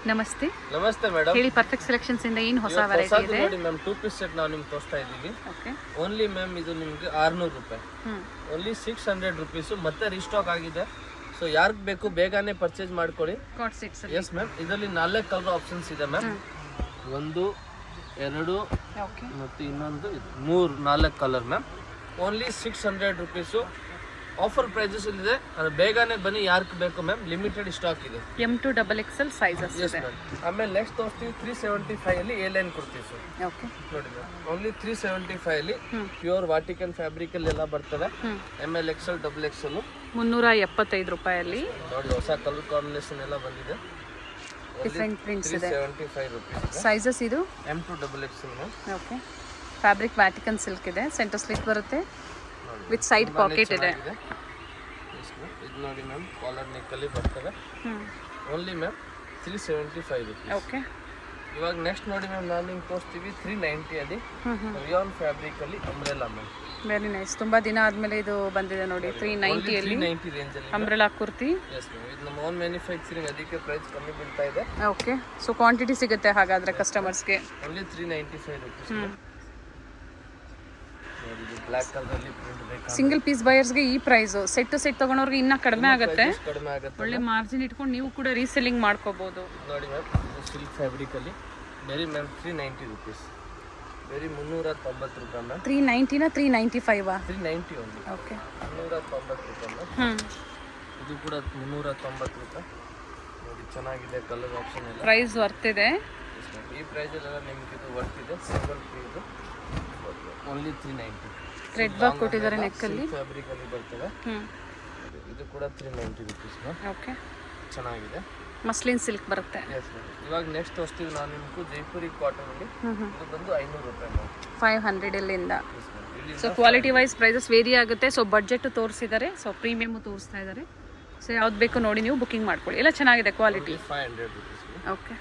ನಮಸ್ತೆ. ನಮಸ್ತೆ ಮೇಡಮ್. ಹೇಳಿ, ಪರ್ಫೆಕ್ಟ್ ಸೆಲೆಕ್ಷನ್ಸ್ ಇಂದ ಏನು ಹೊಸ ವೆರೈಟಿ ಇದೆ? ನೋಡಿ ಮ್ಯಾಮ್, 2 ಪೀಸ್ ಸೆಟ್ ನಾವು ನಿಮ್ಗೆ ತೋರಿಸ್ತಾ ಇದ್ದೀವಿ. ಓಕೆ. ಓನ್ಲಿ ಮ್ಯಾಮ್ ಇದು ನಿಮಗೆ 600 ರೂಪಾಯಿ. Only 600 rupees. ಮತ್ತೆ ರೀಸ್ಟಾಕ್ ಆಗಿದೆ. ಸೊ ಯಾರಿಗೆ ಬೇಕು ಬೇಗನೆ ಪರ್ಚೇಸ್ ಮಾಡ್ಕೊಳ್ಳಿ. ಎಸ್ ಮ್ಯಾಮ್, ಇದರಲ್ಲಿ 4 ಕಲರ್ ಆಪ್ಷನ್ಸ್ ಇದೆ ಮ್ಯಾಮ್. 1, 2 ಮತ್ತು ಇನ್ನೊಂದು 3-4 colour ma'am. Only 600 rupees. Offer prices ಇದೆ. ಬೇಗನೆ ಬನ್ನಿ, ಯಾರಿಗೆ ಬೇಕು ಮ್ಯಾಮ್. ಲಿಮಿಟೆಡ್ ಸ್ಟಾಕ್ ಇದೆ. M2 XXL ಸೈಜಸ್ ಇದೆ. ಆಮೇಲೆ ನೆಕ್ಸ್ಟ್ ತೋರಿಸ್ತೀವಿ 375 ಅಲ್ಲಿ ಎ ಲೈನ್ ಕೊಡ್ತೀವಿ ಸರ್. ಓಕೆ. ನೋಡಿ ಮ್ಯಾಮ್, ಓನ್ಲಿ 375 ಅಲ್ಲಿ ಪ್ಯೂರ್ ವಾಟಿಕನ್ ಫ್ಯಾಬ್ರಿಕ್ ಅಲ್ಲಿ ಎಲ್ಲ ಬರ್ತದೆ. ML XL XXL 375 ರೂಪಾಯಲ್ಲಿ. ನೋಡಿ, ಹೊಸ ಕಲರ್ ಕಾಂಬಿನೇಷನ್ ಎಲ್ಲ ಬಂದಿದೆ. ಡಿಫರೆಂಟ್ ಪ್ರಿಂಟ್ಸ್ ಇದೆ. 375 ರೂಪೀಸ್. ಸೈಜಸ್ ಇದು M2 XXL ma'am. Okay. Fabric Vatican silk ಇದೆ. ಸೆಂಟರ್ ಸ್ಲಿಟ್ ಬರುತ್ತೆ ವಿತ್ ಸೈಡ್ ಪಾಕೆಟ್ ಇದೆ. ಇದು ನೋಡಿ ಮ್ಯಾಮ್, ಕಾಲರ್ ನೆಕ್ ಅಲ್ಲಿ ಬರ್ತದೆ. Only ma'am 375 rupees. ಓಕೆ. ಇವಾಗ ನೆಕ್ಸ್ಟ್ ನೋಡಿ ಮ್ಯಾಮ್, ನಾನು ನಿಮ್ಗೆ ತೋರಿಸ್ತೀವಿ 390 ಅಲ್ಲಿ ರಿಯಾನ್ ಫ್ಯಾಬ್ರಿಕ್ ಅಲ್ಲಿ ಅಂಬ್ರೆಲಾ ಮ್ಯಾಮ್. Very nice. ತುಂಬಾ ದಿನ ಆದ್ಮೇಲೆ ಇದು ಬಂದಿದೆ ನೋಡಿ. 390 ಅಲ್ಲಿ 390 ರೇಂಜ್ ಅಲ್ಲಿ ಅಂಬ್ರೆಲಾ ಕುರ್ತಿ. ಎಸ್ ಮ್ಯಾಮ್, ಇದು ನಮ್ಮ ಓನ್ ಮ್ಯಾನುಫ್ಯಾಕ್ಚರಿಂಗ್, ಅದಕ್ಕೆ ಪ್ರೈಸ್ ಕಮ್ಮಿ ಬೀಳ್ತಾ ಇದೆ. ಓಕೆ. ಸೊ ಕ್ವಾಂಟಿಟಿ ಸಿಗುತ್ತೆ ಹಾಗಾದ್ರೆ ಕಸ್ಟಮರ್ಸ್ಗೆ. Only 395 rupees. ಬ್ಲಾಕ್ ಕಲರ್ ಅಲ್ಲಿ ಪ್ರಿಂಟ್ ಬೇಕು. ಸಿಂಗಲ್ ಪೀಸ್ ಬಯರ್ಸ್ಗೆ ಈ ಪ್ರೈಸ್. ಸೆಟ್ ಟು ಸೆಟ್ ತಗೊಂಡವ್ರಿಗೆ ಇನ್ನ ಕಡಿಮೆ ಆಗುತ್ತೆ. ಒಳ್ಳೆ ಮಾರ್ಜಿನ್ ಇಟ್ಕೊಂಡು ನೀವು ಕೂಡ ರೀಸೆಲ್ಲಿಂಗ್ ಮಾಡ್ಕೋಬಹುದು. ನೋಡಿ ಮ್ಯಾಮ್, ಸಿಲ್ಕ್ ಫ್ಯಾಬ್ರಿಕ್ ಅಲ್ಲಿ ವೆರಿ ಮ್ಯಾಮ್ 390 ರೂಪೀಸ್. ವೆರಿ 390 ರೂಪಾಯಿ ಮ್ಯಾಮ್. 390 ನಾ 395 ಆ? 390 ಓನ್ಲಿ. ಓಕೆ. 390 ರೂಪಾಯಿ ಮ್ಯಾಮ್. ಇದು ಕೂಡ 390 ರೂಪಾಯಿ. ನೋಡಿ, ಚೆನ್ನಾಗಿದೆ ಕಲರ್ ಆಪ್ಷನ್ ಎಲ್ಲ. ಪ್ರೈಸ್ ವರ್ತ್ ಇದೆ. ಈ ಪ್ರೈಸ್ ಎಲ್ಲ ನಿಮಗೆ ಇದು ವರ್ತ್ ಇದೆ. Single piece only 390. Thread work ಕೊಟ್ಟಿದ್ದಾರೆ ನೆಕ್ ಅಲ್ಲಿ. ಫ್ಯಾಬ್ರಿಕ್ ಅಲ್ಲಿ ಬರ್ತದೆ. ಇದು ಕೂಡ 390 ರೂಪೀಸ್ ಮ್ಯಾಮ್. ಓಕೆ. ಚೆನ್ನಾಗಿದೆ. ಮಸ್ಲಿನ್ ಸಿಲ್ಕ್ ಬರುತ್ತೆ. Yes ma'am. ಇವಾಗ ನೆಕ್ಸ್ಟ್ ತೋರಿಸ್ತೀವಿ ನಾನು ನಿಮ್ಗೆ ಜೈಪುರಿ ಕಾಟನ್ ಅಲ್ಲಿ. ಇದು ಬಂದು 500 ರೂಪಾಯಿ ಮ್ಯಾಮ್. 500 ಇಲ್ಲಿಂದ. So quality wise prices vary ಆಗುತ್ತೆ. ಸೊ ಬಡ್ಜೆಟ್ ತೋರಿಸಿದ್ದಾರೆ, ಸೊ ಪ್ರೀಮಿಯಮ್ ತೋರಿಸ್ತಾ ಇದ್ದಾರೆ. ಸೊ ಯಾವ್ದು ಬೇಕು ನೋಡಿ ನೀವು ಬುಕಿಂಗ್ ಮಾಡ್ಕೊಳ್ಳಿ. ಎಲ್ಲ ಚೆನ್ನಾಗಿದೆ ಕ್ವಾಲಿಟಿ. 500 ರೂಪೀಸ್. ಓಕೆ.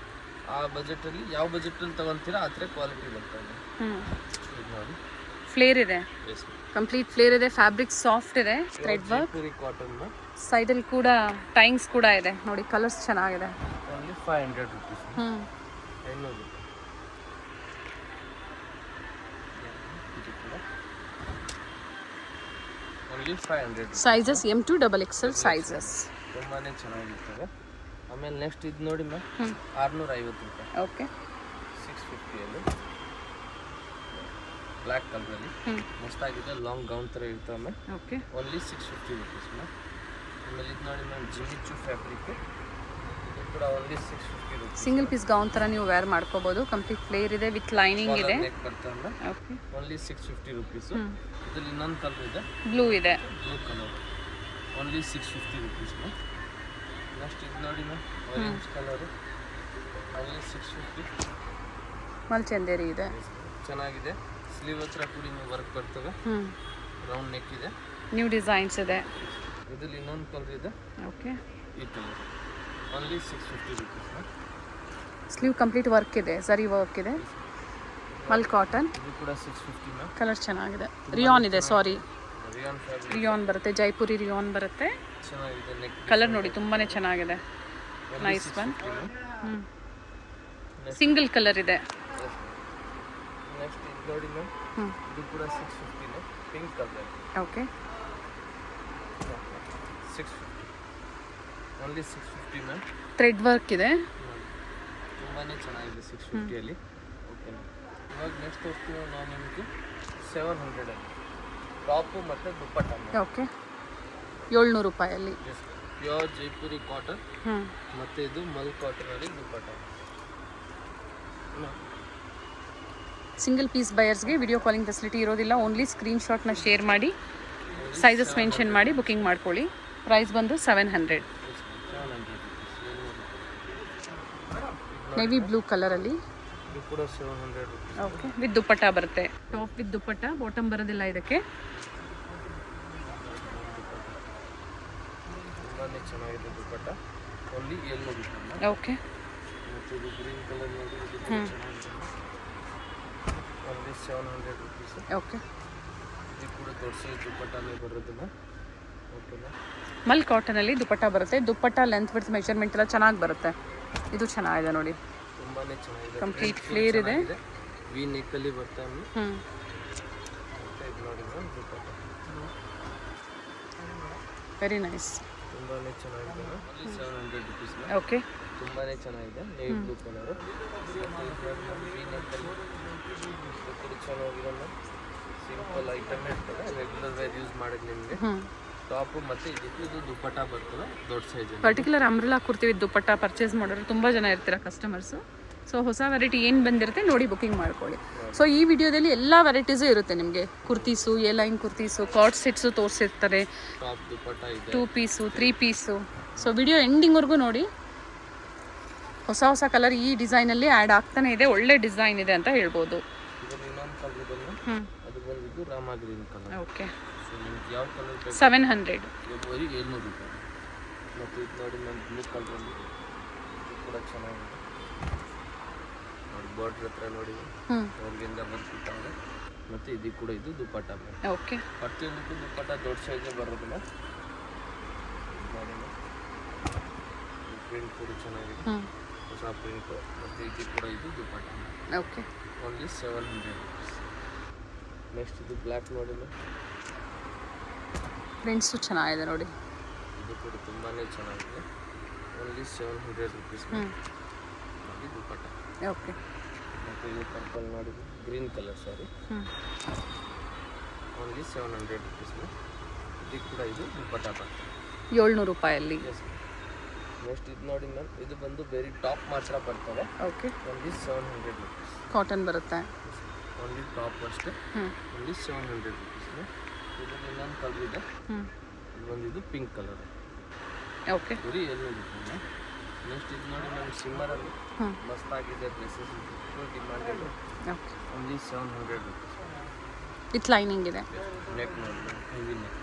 ಆ ಬಜೆಟ್ ಅಲ್ಲಿ ಯಾವ ಬಜೆಟ್ ಅಲ್ಲಿ ತಗೊಂತೀರಾ ಆ ಥರ ಕ್ವಾಲಿಟಿ ಬರ್ತದೆ. ಇದು ನೋಡಿ, ಫ್ಲೇರ್ ಇದೆ. Yes ma'am. ಕಂಪ್ಲೀಟ್ ಫ್ಲೇರ್ ಇದೆ. ಫ್ಯಾಬ್ರಿಕ್ ಸಾಫ್ಟ್ ಇದೆ. Thread work. Jaipuri cotton ma'am. Side ಅಲ್ಲಿ ಕೂಡ ಟೈಂಗ್ಸ್ ಕೂಡ ಇದೆ ನೋಡಿ. ಕಲರ್ಸ್ ಚೆನ್ನಾಗಿದೆ. Only 500 rupees. 500 ರೂಪಾಯಿ. Only 500. Sizes M2 XXL sizes. ತುಂಬಾನೇ ಚೆನ್ನಾಗಿರ್ತವೆ. ಆಮೇಲೆ ನೆಕ್ಸ್ಟ್ ಇದು ನೋಡಿ ಮ್ಯಾಮ್, 650 ರೂಪಾಯಿ. ಓಕೆ. 650 ಅಲ್ಲಿ ಬ್ಲ್ಯಾಕ್ ಕಲರ್ ಅಲ್ಲಿ ಮಸ್ತಾಗಿದೆ. ಲಾಂಗ್ ಗೌನ್ ಥರ ಇರ್ತವೆ ma'am. Okay. Only 650 rupees ma'am. ಆಮೇಲೆ ಇದು ನೋಡಿ ಮ್ಯಾಮ್, ಜಿಮಿಚು ಫ್ಯಾಬ್ರಿಕ್. ಇದು ಕೂಡ only 650 rupees. Single piece gown ಥರ ನೀವು ವೇರ್ ಮಾಡ್ಕೋಬಹುದು. ಕಂಪ್ಲೀಟ್ ಫ್ಲೇರ್ ಇದೆ ವಿತ್ ಲೈನಿಂಗ್ ಇದೆ. ನೆಕ್ ಬರ್ತವೆ ಮ್ಯಾಮ್. ಓಕೆ. Only 650 rupees. ಇದರಲ್ಲಿ ಇನ್ನೊಂದು ಕಲರ್ ಇದೆ, ಬ್ಲೂ ಇದೆ. Blue colour. Only 650 rupees ma'am. Next ಇದು ನೋಡಿ ಮ್ಯಾಮ್, ಆರೆಂಜ್ ಕಲರ್. ಓನ್ಲಿ 650. ಮಲ್ಚಂದೇರಿ ಇದೆ. ಚೆನ್ನಾಗಿದೆ. ಸ್ಲೀವ್ ಹತ್ರ ಕೂಡ ನೀವು ವರ್ಕ್ ಬರ್ತವೆ. ರೌಂಡ್ ನೆಕ್ ಇದೆ. ನ್ಯೂ ಡಿಸೈನ್ಸ್ ಇದೆ. ಇದರಲ್ಲಿ ಇನ್ನೊಂದು ಕಲರ್ ಇದೆ. ಓಕೆ. ಈ colour. Only 650 rupees. Sleeve complete work ಇದೆ. ಸರಿ ವರ್ಕ್ ಇದೆ. ಮಲ್ ಕಾಟನ್. ಇದು ಕೂಡ 650 ಮ್ಯಾಮ್. ಕಲರ್ ಚೆನ್ನಾಗಿದೆ. ರಿಯಾನ್ ಇದೆ. ಸಾರಿ, ರಿಯಾನ್ ಫ್ಯಾಬ್ರಿಕ್. ರಿಯಾನ್ ಬರುತ್ತೆ. ಜೈಪುರಿ ರಿಯಾನ್ ಬರುತ್ತೆ. ಚೆನ್ನಾಗಿದೆ. ನೆಕ್ ಕಲರ್ ನೋಡಿ ತುಂಬಾನೇ ಚೆನ್ನಾಗಿದೆ. Nice one. ಸಿಂಗಲ್ ಕಲರ್ ಇದೆ. ನೆಕ್ಸ್ಟ್ ಇದು ನೋಡಿ ಮ್ಯಾಮ್, ಇದು ಕೂಡ 650 ನೇ. Pink colour. Okay. 650. Only 650 ma'am. Thread work ಇದೆ. ತುಂಬಾನೇ ಚೆನ್ನಾಗಿದೆ 650 ಅಲ್ಲಿ. ಓಕೆ. ಇವಾಗ ನೆಕ್ಸ್ಟ್ ತೋರಿಸ್ತೀವಿ ನಾವು ನಿಮಗೆ 700 ಅಲ್ಲಿ ಟಾಪು ಮತ್ತು ದುಪ್ಪಟ್ಟ. ಓಕೆ. 700 ರೂಪಾಯಲ್ಲಿ. Pure Jaipuri cotton. ಮತ್ತು ಇದು ಮಲ್ ಕಾಟನ್ ಅಲ್ಲಿ ದುಪ್ಪಟ್ಟ. ಸಿಂಗಲ್ ಪೀಸ್ ಬಯರ್ಸ್ಗೆ ವಿಡಿಯೋ ಕಾಲಿಂಗ್ ಫೆಸಿಲಿಟಿ ಇರೋದಿಲ್ಲ. ಓನ್ಲಿ ಸ್ಕ್ರೀನ್ಶಾಟ್ನ ಶೇರ್ ಮಾಡಿ ಸೈಜಸ್ ಮೆನ್ಷನ್ ಮಾಡಿ ಬುಕಿಂಗ್ ಮಾಡ್ಕೊಳ್ಳಿ. ಪ್ರೈಸ್ ಬಂದು 700. ನೇವಿ ಬ್ಲೂ ಕಲರಲ್ಲಿ. ಇದು ಕೂಡ 700 ರೂಪೀಸ್. ಓಕೆ. ವಿತ್ ದುಪ್ಪಟ್ಟ ಬರುತ್ತೆ. ಟಾಪ್ ವಿತ್ ದುಪ್ಪಟ್ಟ, ಬಾಟಮ್ ಬರೋದಿಲ್ಲ ಇದಕ್ಕೆ. ತುಂಬಾನೇ ಚೆನ್ನಾಗಿದೆ ದುಪ್ಪಟ್ಟ. ಓನ್ಲಿ 700 ರೂಪಾಯಿ. ಓಕೆ. ಮತ್ತು ಇದು ಗ್ರೀನ್ ಕಲರ್ ನೋಡಿ, ಇದು ಚೆನ್ನಾಗಿದೆ. Only 700 rupees. ಓಕೆ. ಇದು ಕೂಡ ದೊಡ್ಡ ಸೈಜ್ ದುಪ್ಪಟ್ಟನೇ ಬರೋದಿಲ್ಲ. ಓಕೆನಾ. ಮಲ್ ಕಾಟನಲ್ಲಿ ದುಪ್ಪಟ್ಟ ಬರುತ್ತೆ. ದುಪ್ಪಟ್ಟ ಲೆಂತ್ ವಿಡ್ತ್ ಮೆಜರ್ಮೆಂಟ್ ಎಲ್ಲ ಚೆನ್ನಾಗಿ ಬರುತ್ತೆ. ಇದು ಚೆನ್ನಾಗಿದೆ ನೋಡಿ, ತುಂಬಾನೇ ಚೆನ್ನಾಗಿದೆ. ಕಂಪ್ಲೀಟ್ ಫ್ಲೇರ್ ಇದೆ. ವಿ ನೆಕ್ಕಲ್ಲಿ ಬರ್ತಾ ಇದೆ. ಇದು ನೋಡಿ ಮ್ಯಾಮ್, ದುಪ್ಪಟ್ಟ ವೆರಿ ನೈಸ್, ತುಂಬಾನೇ ಚೆನ್ನಾಗಿದೆ. Only 700 rupees. ಓಕೆ, ತುಂಬಾನೇ ಚೆನ್ನಾಗಿದೆ. ನೇವಿ ಬ್ಲೂ ಕಲರ್ ವಿ ನೆಕ್ಕಲ್ಲಿ ಚೆನ್ನಾಗಿದೆ ಮ್ಯಾಮ್. ಸಿಂಪಲ್ ಐಟಮ್ ಇರ್ತದೆ, ರೆಗ್ಯುಲರ್ ವೇರ್ ಯೂಸ್ ಮಾಡೋದು ನಿಮಗೆ. ಟಾಪು ಮತ್ತು ಇದು ದುಪ್ಪಟ್ಟ ಬರ್ತದೆ ದೊಡ್ಡ ಸೈಜ್. ಪರ್ಟಿಕ್ಯುಲರ್ ಅಂಬ್ರೆಲಾ ಕುರ್ತೀವಿ ದುಪ್ಪಟ್ಟ ಪರ್ಚೇಸ್ ಮಾಡೋರು ತುಂಬ ಜನ ಇರ್ತೀರ ಕಸ್ಟಮರ್ಸು. ಸೊ ಹೊಸ ವೆರೈಟಿ ಏನು ಬಂದಿರುತ್ತೆ ನೋಡಿ ಬುಕಿಂಗ್ ಮಾಡ್ಕೊಳ್ಳಿ. ಸೊ ಈ ವಿಡಿಯೋದಲ್ಲಿ ಎಲ್ಲ ವೆರೈಟೀಸು ಇರುತ್ತೆ ನಿಮಗೆ. Kurtis, A line kurtis, co-ord sets ತೋರಿಸಿರ್ತಾರೆ, ಟಾಪ್ ದುಪ್ಪಟ್ಟ ಇದೆ, 2 ಪೀಸು 3 ಪೀಸು. ಸೊ ವಿಡಿಯೋ ಎಂಡಿಂಗ್ವರೆಗೂ ನೋಡಿ. ಹೊಸ ಹೊಸ ಕಲರ್ ಈ ಡಿಸೈನಲ್ಲಿ ಆ್ಯಡ್ ಆಗ್ತಾನೆ ಇದೆ, ಒಳ್ಳೆ ಡಿಸೈನ್ ಇದೆ ಅಂತ ಹೇಳ್ಬೋದು. ಇದರಲ್ಲಿ ಇನ್ನೊಂದು ಕಲರ್ ಇದೆ, ಅದು ಬಂದಿದ್ದು Rama green colour. Okay, so ನಿಮ್ಗೆ ಯಾವ ಕಲರ್ ಬೇಕು? 700. ಇದು ಬರೀ 700 ರೂಪಾಯಿ. ಮತ್ತು ಇದು ನೋಡಿ ನನ್ನ ಬ್ಲೂ ಕಲರ್ ಇದು ಕೂಡ ಚೆನ್ನಾಗಿದೆ ನೋಡಿ. ಬಾರ್ಡ್ರ್ ಹತ್ರ ನೋಡಿ ಅವ್ರಿಗಿಂದ ಬರ್ತಿದ್ದಾರೆ. ಮತ್ತು ಇದಕ್ಕೆ ಕೂಡ ಇದು ದುಪ್ಪಟ್ಟ ಬೇಕು. ಓಕೆ, ಪ್ರತಿಯೊಂದಕ್ಕೂ ದುಪ್ಪಟ್ಟ ದೊಡ್ಡ ಸೈಜೇ ಬರೋದಿಲ್ಲ ನೋಡಿ. ಪ್ರಿಂಟ್ ಕೂಡ ಚೆನ್ನಾಗಿದೆ, ಹೊಸ ಪ್ರಿಂಟ್. ಮತ್ತು ಇದಕ್ಕೆ ಕೂಡ ಇದು dupatta. Okay, only 700 rupees. Next ಇದು ಬ್ಲ್ಯಾಕ್ ನೋಡಿ, ಪ್ರಿಂಟ್ಸು ಚೆನ್ನಾಗಿದೆ ನೋಡಿ. ಇದು ಕೂಡ ತುಂಬಾ ಚೆನ್ನಾಗಿದೆ. Only 700 rupees. ಇದು ದುಪ್ಪಟ್ಟ. ಓಕೆ, ಮತ್ತು ಇದು ಪರ್ಪಲ್ ನೋಡಿ, green colour sari. Only 700 rupees. ಇದಕ್ಕೆ ಕೂಡ ಇದು ದುಪ್ಪಟ್ಟ ಬರ್ತದೆ 700 ರೂಪಾಯಲ್ಲಿ. ಎಸ್. ನೆಕ್ಸ್ಟ್ ಇದು ನೋಡಿ ಮ್ಯಾಮ್, ಇದು ಬಂದು ಬೇರೆ ಟಾಪ್ ಮಾತ್ರ ಬರ್ತವೆ. Okay, only 700 rupees. ಕಾಟನ್ ಬರುತ್ತೆ. ಓನ್ಲಿ ಟಾಪ್ ಅಷ್ಟೇ. Only 700 rupees. ಇದರಲ್ಲಿ ಇನ್ನೊಂದು ಕಲರ್ ಇದೆ, ಇದು ಬಂದಿದ್ದು ಪಿಂಕ್ ಕಲರ್. ಓಕೆ, ಬರೀ 700 ರೂಪಾಯಿ. ನೆಕ್ಸ್ಟ್ ಇದು ನೋಡಿ ನಮ್ಮ ಸಿಮ್ಮರಲ್ಲಿ ಮಸ್ತಾಗಿದೆ ಡ್ರೆಸ್ಸಸ್. ಡಿಮಾಂಡ್ ಇದೆ. Okay, only 700 rupees. With lining ಇದೆ. ನೆಕ್ ನೋಡಿ, heavy neck.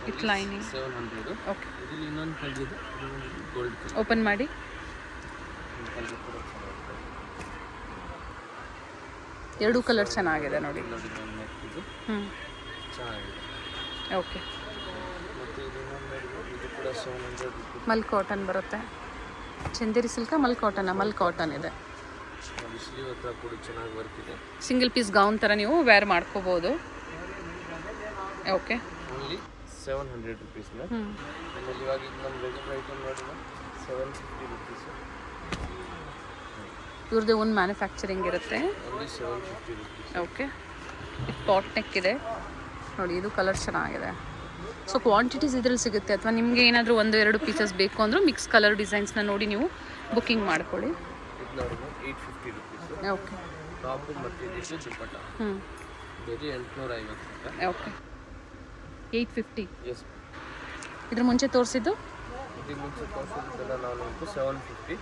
With lining 700. Okay, ಇದರಲ್ಲಿ ಇನ್ನೊಂದು ಕಲರ್ ಇದೆ, ಇದು ಬಂದಿದ್ದು ಗೋಲ್ಡ್ ಕಲರ್. ಓಪನ್ ಮಾಡಿ. ಈ ಕಲರ್ ಕೂಡ ಚೆನ್ನಾಗಿದೆ. 2 ಕಲರ್ ಚೆನ್ನಾಗಿದೆ ನೋಡಿ. ನೋಡಿ ನಮ್ಮ ನೆಕ್ ಇದು ಚೆನ್ನಾಗಿದೆ. ಓಕೆ, ಮತ್ತು ಇದು ಇನ್ನೊಂದು ನೋಡಿ, ಇದು ಕೂಡ 700 rupees. ಮಲ್ ಕಾಟನ್ ಬರುತ್ತೆ. ಚಂದೇರಿ ಸಿಲ್ಕ ಮಲ್ ಕಾಟನ್, ಮಲ್ ಕಾಟನ್ ಇದೆ. ನೋಡಿ ಸ್ಲೀವ್ ಹತ್ರ ಕೂಡ ಚೆನ್ನಾಗಿ ವರ್ಕ್ ಇದೆ. ಸಿಂಗಲ್ ಪೀಸ್ ಗೌನ್ ಥರ ನೀವು ವೇರ್ ಮಾಡ್ಕೋಬೋದು. Okay, only 700 rupees. ಆಮೇಲೆ ಇವಾಗ ಇದು ನಮ್ಮ ರೆಗ್ಯುಲರ್ ಐಟಮ್ ನೋಡಿ 750 rupees. ಇವ್ರದ್ದು ಒಂದು ಮ್ಯಾನುಫ್ಯಾಕ್ಚರಿಂಗ್ ಇರುತ್ತೆ. Only 750 rupees. Okay, pot neck ಇದೆ ನೋಡಿ. ಇದು ಕಲರ್ ಚೆನ್ನಾಗಿದೆ. ಸೊ ಕ್ವಾಂಟಿಟೀಸ್ ಇದ್ರಲ್ಲಿ ಸಿಗುತ್ತೆ, ಅಥವಾ ನಿಮಗೆ ಏನಾದರೂ 1-2 ಪೀಸಸ್ ಬೇಕು ಅಂದರೂ ಮಿಕ್ಸ್ ಕಲರ್ ಡಿಸೈನ್ಸ್ನ ನೋಡಿ ನೀವು ಬುಕ್ಕಿಂಗ್ ಮಾಡ್ಕೊಳ್ಳಿ. ಇದು ನೋಡಿ 850 rupees. ಓಕೆ, ಟಾಪು ಮತ್ತು ಇದಕ್ಕೆ ದುಪ್ಪಟ್ಟ ಬರೀ 850 ರೂಪಾಯಿ. ಓಕೆ, 850. ಎಸ್. ಇದ್ರ ಮುಂಚೆ ತೋರಿಸಿದ್ದು ಇದಕ್ಕೆ ಮುಂಚೆ ತೋರಿಸಿದ್ದೆಲ್ಲ ನಾವು ನಿಮಗೆ 750.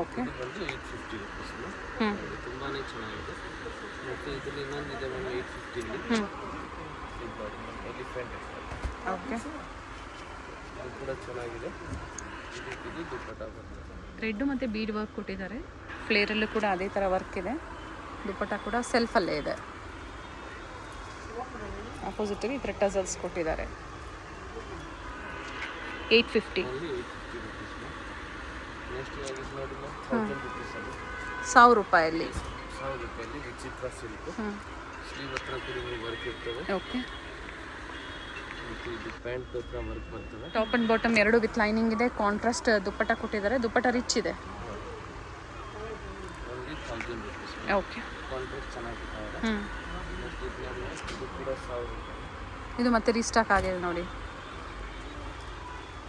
ಓಕೆ, ಇದು ಬಂದು 850 rupees. ಇದು ತುಂಬಾ ಚೆನ್ನಾಗಿದೆ. ಮತ್ತು ಇದರಲ್ಲಿ ಇನ್ನೊಂದು ಇದೆ ಮ್ಯಾಮ್ 850. ಇದು ನೋಡಿ ಎಲಿಫೆಂಟ್. ಓಕೆ, ಇದು ಕೂಡ ಚೆನ್ನಾಗಿದೆ. ಇದಕ್ಕೆ ಇದು ದುಪ್ಪಟ್ಟ ಬರ್ತದೆ. ರೆಡ್ ಮತ್ತು ಬೀಡ್ ವರ್ಕ್ ಕೊಟ್ಟಿದ್ದಾರೆ. ಫ್ಲೇರಲ್ಲೂ ಕೂಡ ಅದೇ ಥರ ವರ್ಕ್ ಇದೆ. ದುಪ್ಪಟ್ಟ ಕೂಡ ಸೆಲ್ಫಲ್ಲೇ ಇದೆ. ಆಪೋಸಿಟಿಗೆ ಈ ಥರ ಟಸಲ್ಸ್ ಕೊಟ್ಟಿದ್ದಾರೆ. 850. Only 850 rupees. ನೆಕ್ಸ್ಟ್ ಇವಾಗ ಇದು ನೋಡಿ ಮ್ಯಾಮ್ 1000 rupees ಅಲ್ಲಿ 1000 ರೂಪಾಯಲ್ಲಿ 1000 ರೂಪಾಯಲ್ಲಿ ವಿಚಿತ್ರ ಸಿಲ್ಕ್. ಸ್ಲೀವ್ ಹತ್ರ ಕೂಡ ವರ್ಕ್ ಇರ್ತದೆ. ಓಕೆ, ಮತ್ತು ಇದು ಪ್ಯಾಂಟ್ ಹತ್ರ ವರ್ಕ್ ಬರ್ತದೆ. Top and bottom 2 with lining ಇದೆ. ಕಾಂಟ್ರಾಸ್ಟ್ ದುಪ್ಪಟ್ಟ ಕೊಟ್ಟಿದ್ದಾರೆ. ದುಪ್ಪಟ್ಟ ರಿಚ್ ಇದೆ. Only 1000 rupees. ಓಕೆ, ಕಾಂಟ್ರಾಸ್ಟ್ ಚೆನ್ನಾಗಿದ್ದಾರೆ. ಮತ್ತು ಇದು ನೋಡಿ ಇದು ಕೂಡ 1000 ರೂಪಾಯಿ. ಇದು ಮತ್ತೆ ರೀಸ್ಟಾಕ್ ಆಗಿದೆ ನೋಡಿ.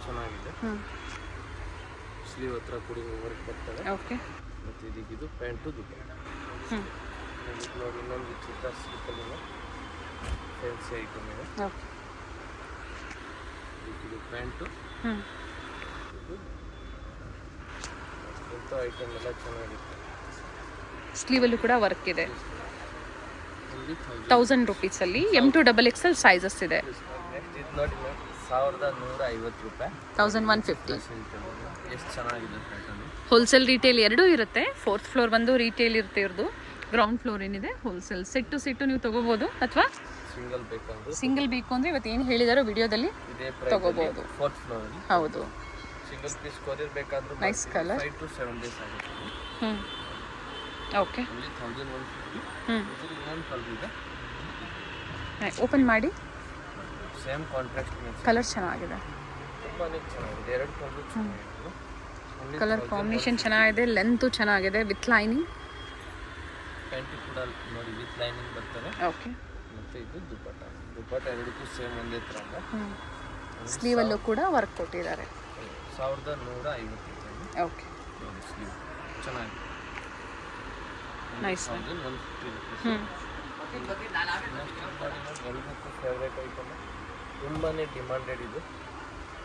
ಚೆನ್ನಾಗಿದೆ. ಸ್ಲೀವ್ ಹತ್ರ ಕೂಡ ವರ್ಕ್ ಬರ್ತದೆ. ಓಕೆ, ಮತ್ತು ಇದಕ್ಕೆ ಇದು ಪ್ಯಾಂಟು ದುಪ್ಪಟ್ಟ. ಇದು ನೋಡಿ ಇನ್ನೊಂದು ಚಿತ್ರ ಸಿಲ್ಕಲ್ಲಿನ ಫ್ಯಾನ್ಸಿ ಐಟಮ್ ಇದೆ. ಓಕೆ, ಇದು ಪ್ಯಾಂಟು. ಇದು ಇಂಥ ಐಟಮ್ ಎಲ್ಲ ಚೆನ್ನಾಗಿತ್ತು. ಸ್ಲೀವಲ್ಲೂ ಕೂಡ ವರ್ಕ್ ಇದೆ. ಓನ್ಲಿ 1000 ರೂಪೀಸಲ್ಲಿ M2XXL ಸೈಜಸ್ ಇದೆ. ನೆಕ್ಸ್ಟ್ ಇದು ನೋಡಿ ಮ್ಯಾಮ್ 1150 ರೂಪಾಯಿ. 1150. ಎಷ್ಟು ಚೆನ್ನಾಗಿದೆ ಪ್ಯಾಟರ್ನ್. ಹೋಲ್ಸೇಲ್ ರಿಟೇಲ್ ಎರಡೂ ಇರುತ್ತೆ. 4th ಫ್ಲೋರ್ ಬಂದು ರಿಟೇಲ್ ಇರುತ್ತೆ ಇವ್ರದ್ದು. ಗ್ರೌಂಡ್ ಫ್ಲೋರ್ ಏನಿದೆ ಹೋಲ್ಸೇಲ್. ಸೆಟ್ಟು ನೀವು ತೊಗೋಬೋದು, ಅಥವಾ ಸಿಂಗಲ್ ಬೇಕು ಅಂದರೆ ಇವತ್ತು ಏನು ಹೇಳಿದಾರೋ ವಿಡಿಯೋದಲ್ಲಿ ಇದೇ ತೊಗೋಬೋದು. 4th floor. ಹೌದು, ಸಿಂಗಲ್ ಪೀಸ್ ಕೊರಿಯರ್ ಬೇಕಾದ್ರೂ Nice colour. 5 to 7 days ಆಗುತ್ತೆ. ಓಕೆ. Only 1150. ಇದರಲ್ಲಿ ಇನ್ನೊಂದು ಕಲರ್ ಇದೆ. ಓಪನ್ ಮಾಡಿ. Same contrast match. ಕಲರ್ ಚೆನ್ನಾಗಿದೆ. ತುಂಬಾನೇ ಚೆನ್ನಾಗಿದೆ. ಎರಡು ಕಲರ್ ಚೆನ್ನಾಗಿದೆ. ಕಲರ್ ಕಾಂಬಿನೇಷನ್ ಚೆನ್ನಾಗಿದೆ, ಲೆಂತು ಚೆನ್ನಾಗಿದೆ ವಿತ್ ಲೈನಿಂಗ್. ಪ್ಯಾಂಟ್ ಕೂಡ ನೋಡಿ ವಿತ್ ಲೈನಿಂಗ್ ಬರ್ತದೆ. ಓಕೆ. ಮತ್ತೆ ಇದು ದುಪಟ್ಟ. ದುಪಟ್ಟ ಎರಡಕ್ಕೂ ಸೇಮ್ ಒಂದೇ ಥರ ಇದೆ. ಸ್ಲೀವಲ್ಲೂ ಕೂಡ ವರ್ಕ್ ಕೊಟ್ಟಿದ್ದಾರೆ. 1150. ಓಕೆ. ನೋಡಿ ಸ್ಲೀವ್ ಚೆನ್ನಾಗಿದೆ. ನೈಸ್. 1150 favourite item. ತುಂಬಾನೇ ಡಿಮಾಂಡೆಡ್ ಇದು.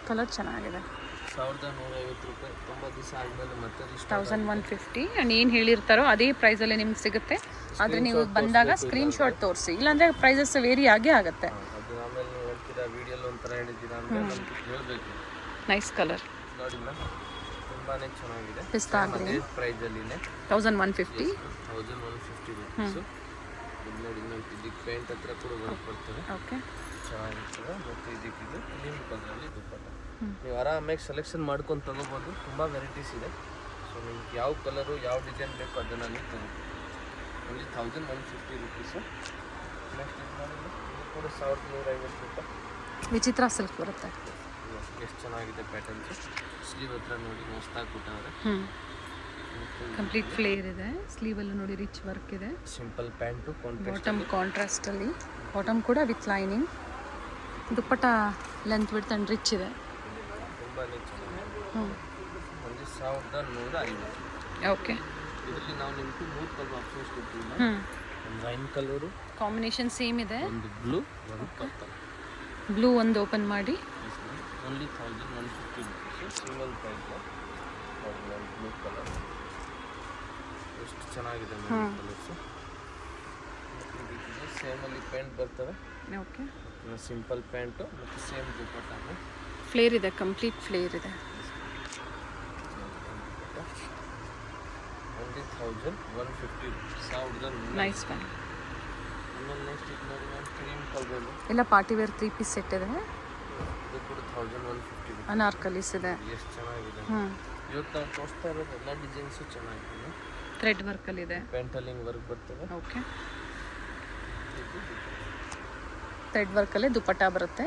ಕಲರ್ ಚೆನ್ನಾಗಿದೆ. 1150 ರೂಪಾಯಿ. ತುಂಬ ದಿವಸ ಆದಮೇಲೆ ಮತ್ತೆ 1150 ಆ್ಯಂಡ್ ಏನು ಹೇಳಿರ್ತಾರೋ ಅದೇ ಪ್ರೈಸಲ್ಲೇ ನಿಮ್ಗೆ ಸಿಗುತ್ತೆ. ಆದರೆ ನೀವು ಬಂದಾಗ ಸ್ಕ್ರೀನ್ಶಾಟ್ ತೋರಿಸಿ, ಇಲ್ಲಾಂದರೆ ಪ್ರೈಸಸ್ ವೇರಿ ಆಗೇ ಆಗುತ್ತೆ. ಅದು ಆಮೇಲೆ ನೀವು ಹೇಳ್ತೀರಾ ವಿಡಿಯೋಲಿ ಒಂಥರ ಹೇಳಿದ್ದೀರಾ ಅಂತ ನಮ್ಗೆ ಹೇಳಬೇಕು. ನೈಸ್ ಕಲರ್ ನೋಡಿ ಮ್ಯಾಮ್, ತುಂಬಾನೇ ಚೆನ್ನಾಗಿದೆ. ಪಿಸ್ತಾ ಅದೇ ಪ್ರೈಸಲ್ಲಿನೇ 1150. 1150 ರೂಪೀಸು. ಇದು ನೋಡಿ ಮ್ಯಾಮ್, ಇದಕ್ಕೆ ಪೇಂಟ್ ಹತ್ರ ಕೂಡ ವರ್ಕ್ ಬರ್ತದೆ. ಓಕೆ. ಚೆನ್ನಾಗಿರ್ತದೆ. ಮತ್ತು ಇದಕ್ಕಿದು ಕ್ರೀಮ್ ಕಲರಲ್ಲಿ ದುಪ್ಪಟ್ಟ. ನೀವು ಆರಾಮಾಗಿ ಸೆಲೆಕ್ಷನ್ ಮಾಡ್ಕೊಂಡು ತಗೋಬೋದು. ತುಂಬ ವೆರೈಟೀಸ್ ಇದೆ. ಸೊ ನಿಮ್ಗೆ ಯಾವ ಕಲರು ಯಾವ ಡಿಸೈನ್ ಬೇಕು ಅದನ್ನು ನೀವು ತಗೋಬೋದು. Only 1150 rupees. ನೆಕ್ಸ್ಟ್ ಇದು ಮಾಡಿದ್ರೆ ಇದು ಕೂಡ 1150 ರೂಪಾಯಿ. ವಿಚಿತ್ರ ಸಿಲ್ಕ್ ಬರುತ್ತೆ. ಎಷ್ಟು ಚೆನ್ನಾಗಿದೆ ಪ್ಯಾಟರ್ನ್ಸು. ಸ್ಲೀವ್ ಹತ್ರ ನೋಡಿ ಮಸ್ತಾಗಿ ಕೊಟ್ಟವ್ರೆ. ಕಂಪ್ಲೀಟ್ ಫ್ಲೇರ್ ಇದೆ. ಸ್ಲೀವಲ್ಲೂ ನೋಡಿ ರಿಚ್ ವರ್ಕ್ ಇದೆ. ಸಿಂಪಲ್ ಪ್ಯಾಂಟು ಬಾಟಮ್ ಕಾಂಟ್ರಾಸ್ಟಲ್ಲಿ, ಬಾಟಮ್ ಕೂಡ with lining. Dupatta length width and rich ಇದೆ. ತುಂಬಾ ಚೆನ್ನಾಗಿದೆ. ಒಂದು 1150. ಓಕೆ. ಇದರಲ್ಲಿ ನಾವು ನಿಮ್ಗೆ 3 ಕಲರ್ ಆಪ್ಷನ್ಸ್ ಕೊಡ್ತೀವಿ. ಒಂದು ವೈನ್ ಕಲರು, ಕಾಂಬಿನೇಷನ್ ಸೇಮ್ ಇದೆ. ಒಂದು ಬ್ಲೂ, ಒಂದು ಪರ್ಪಲ್. ಬ್ಲೂ ಒಂದು ಓಪನ್ ಮಾಡಿ. Only 1150 rupees. Single price. Blue colour ಎಷ್ಟು ಚೆನ್ನಾಗಿದೆ ಕಲರ್ಸು. ಇದಕ್ಕೆ ಸೇಮಲ್ಲಿ ಪ್ಯಾಂಟ್ ಬರ್ತವೆ. ಓಕೆ. ಸಿಂಪಲ್ ಪ್ಯಾಂಟು ಮತ್ತು ಸೇಮ್ ದುಪ್ಪಟ್ಟ. ಫ್ಲೇರ್ ಇದೆ, ಕಂಪ್ಲೀಟ್ ಫ್ಲೇರ್ ಇದೆ. Only 1150 rupees. 1150. Nice one. ಆಮೇಲೆ ನೆಕ್ಸ್ಟ್ ಇದು ನೋಡಿ ಮ್ಯಾಮ್, ಕ್ರೀಮ್ ಕಲರ್ ಎಲ್ಲ ಪಾರ್ಟಿ ವೇರ್ 3 ಪೀಸ್ ಸೆಟ್ ಇದೆ. ಇದು ಕೂಡ 1150 ರೂಪೀಸ್. ಅನಾರ್ಕಲೀಸ್ ಇದೆ. ಎಷ್ಟು ಚೆನ್ನಾಗಿದೆ. ಇವತ್ತು ನಾವು ತೋರಿಸ್ತಾ ಇರೋದು ಎಲ್ಲ ಡಿಸೈನ್ಸು ಚೆನ್ನಾಗಿದೆ. ಥ್ರೆಡ್ ವರ್ಕಲ್ಲಿದೆ. ಪೆಂಟಲಿಂಗ್ ವರ್ಕ್ ಬರ್ತದೆ. ಓಕೆ. ಥ್ರೆಡ್ ವರ್ಕಲ್ಲೇ ದುಪ್ಪಟ್ಟ ಬರುತ್ತೆ.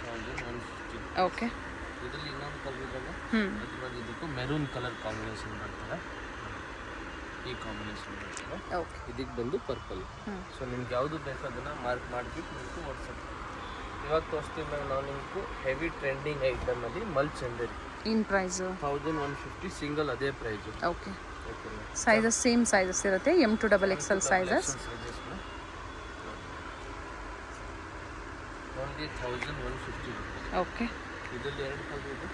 1150. ಓಕೆ. ಇದರಲ್ಲಿ ಇನ್ನೊಂದು ಕಲರ್ ಇದೆಲ್ಲ. ಅದು ನೋಡಿ, ಇದಕ್ಕೂ ಮೆರೂನ್ ಕಲರ್ ಕಾಂಬಿನೇಷನ್ ಮಾಡ್ತಾರೆ. ಈ ಕಾಂಬಿನೇಷನ್ ಮಾಡ್ತಾರೆ. ಓಕೆ. ಇದಕ್ಕೆ ಬಂದು ಪರ್ಪಲ್. ಸೊ ನಿಮ್ಗೆ ಯಾವುದು ಬೇಕು ಅದನ್ನು ಮಾರ್ಕ್ ಮಾಡಿಬಿಟ್ಟು ನಿಮ್ಗೆ ವಾಟ್ಸಪ್. ಇವಾಗ ತೋರಿಸ್ತೀವಿ ಮ್ಯಾಮ್ ನಾವು ನಿಮ್ಗೆ ಹೆವಿ ಟ್ರೆಂಡಿಂಗ್ ಐಟಮಲ್ಲಿ ಮಲ್ ಚಂದೇರಿ. ಏನು ಪ್ರೈಸು? 1150 ಸಿಂಗಲ್ ಅದೇ price. Okay. Sizes same sizes ಇರುತ್ತೆ. M to XXL sizes. Only 1150 rupees. Okay. ಇದರಲ್ಲಿ ಎರಡು ಕಲರ್ ಇದೆ.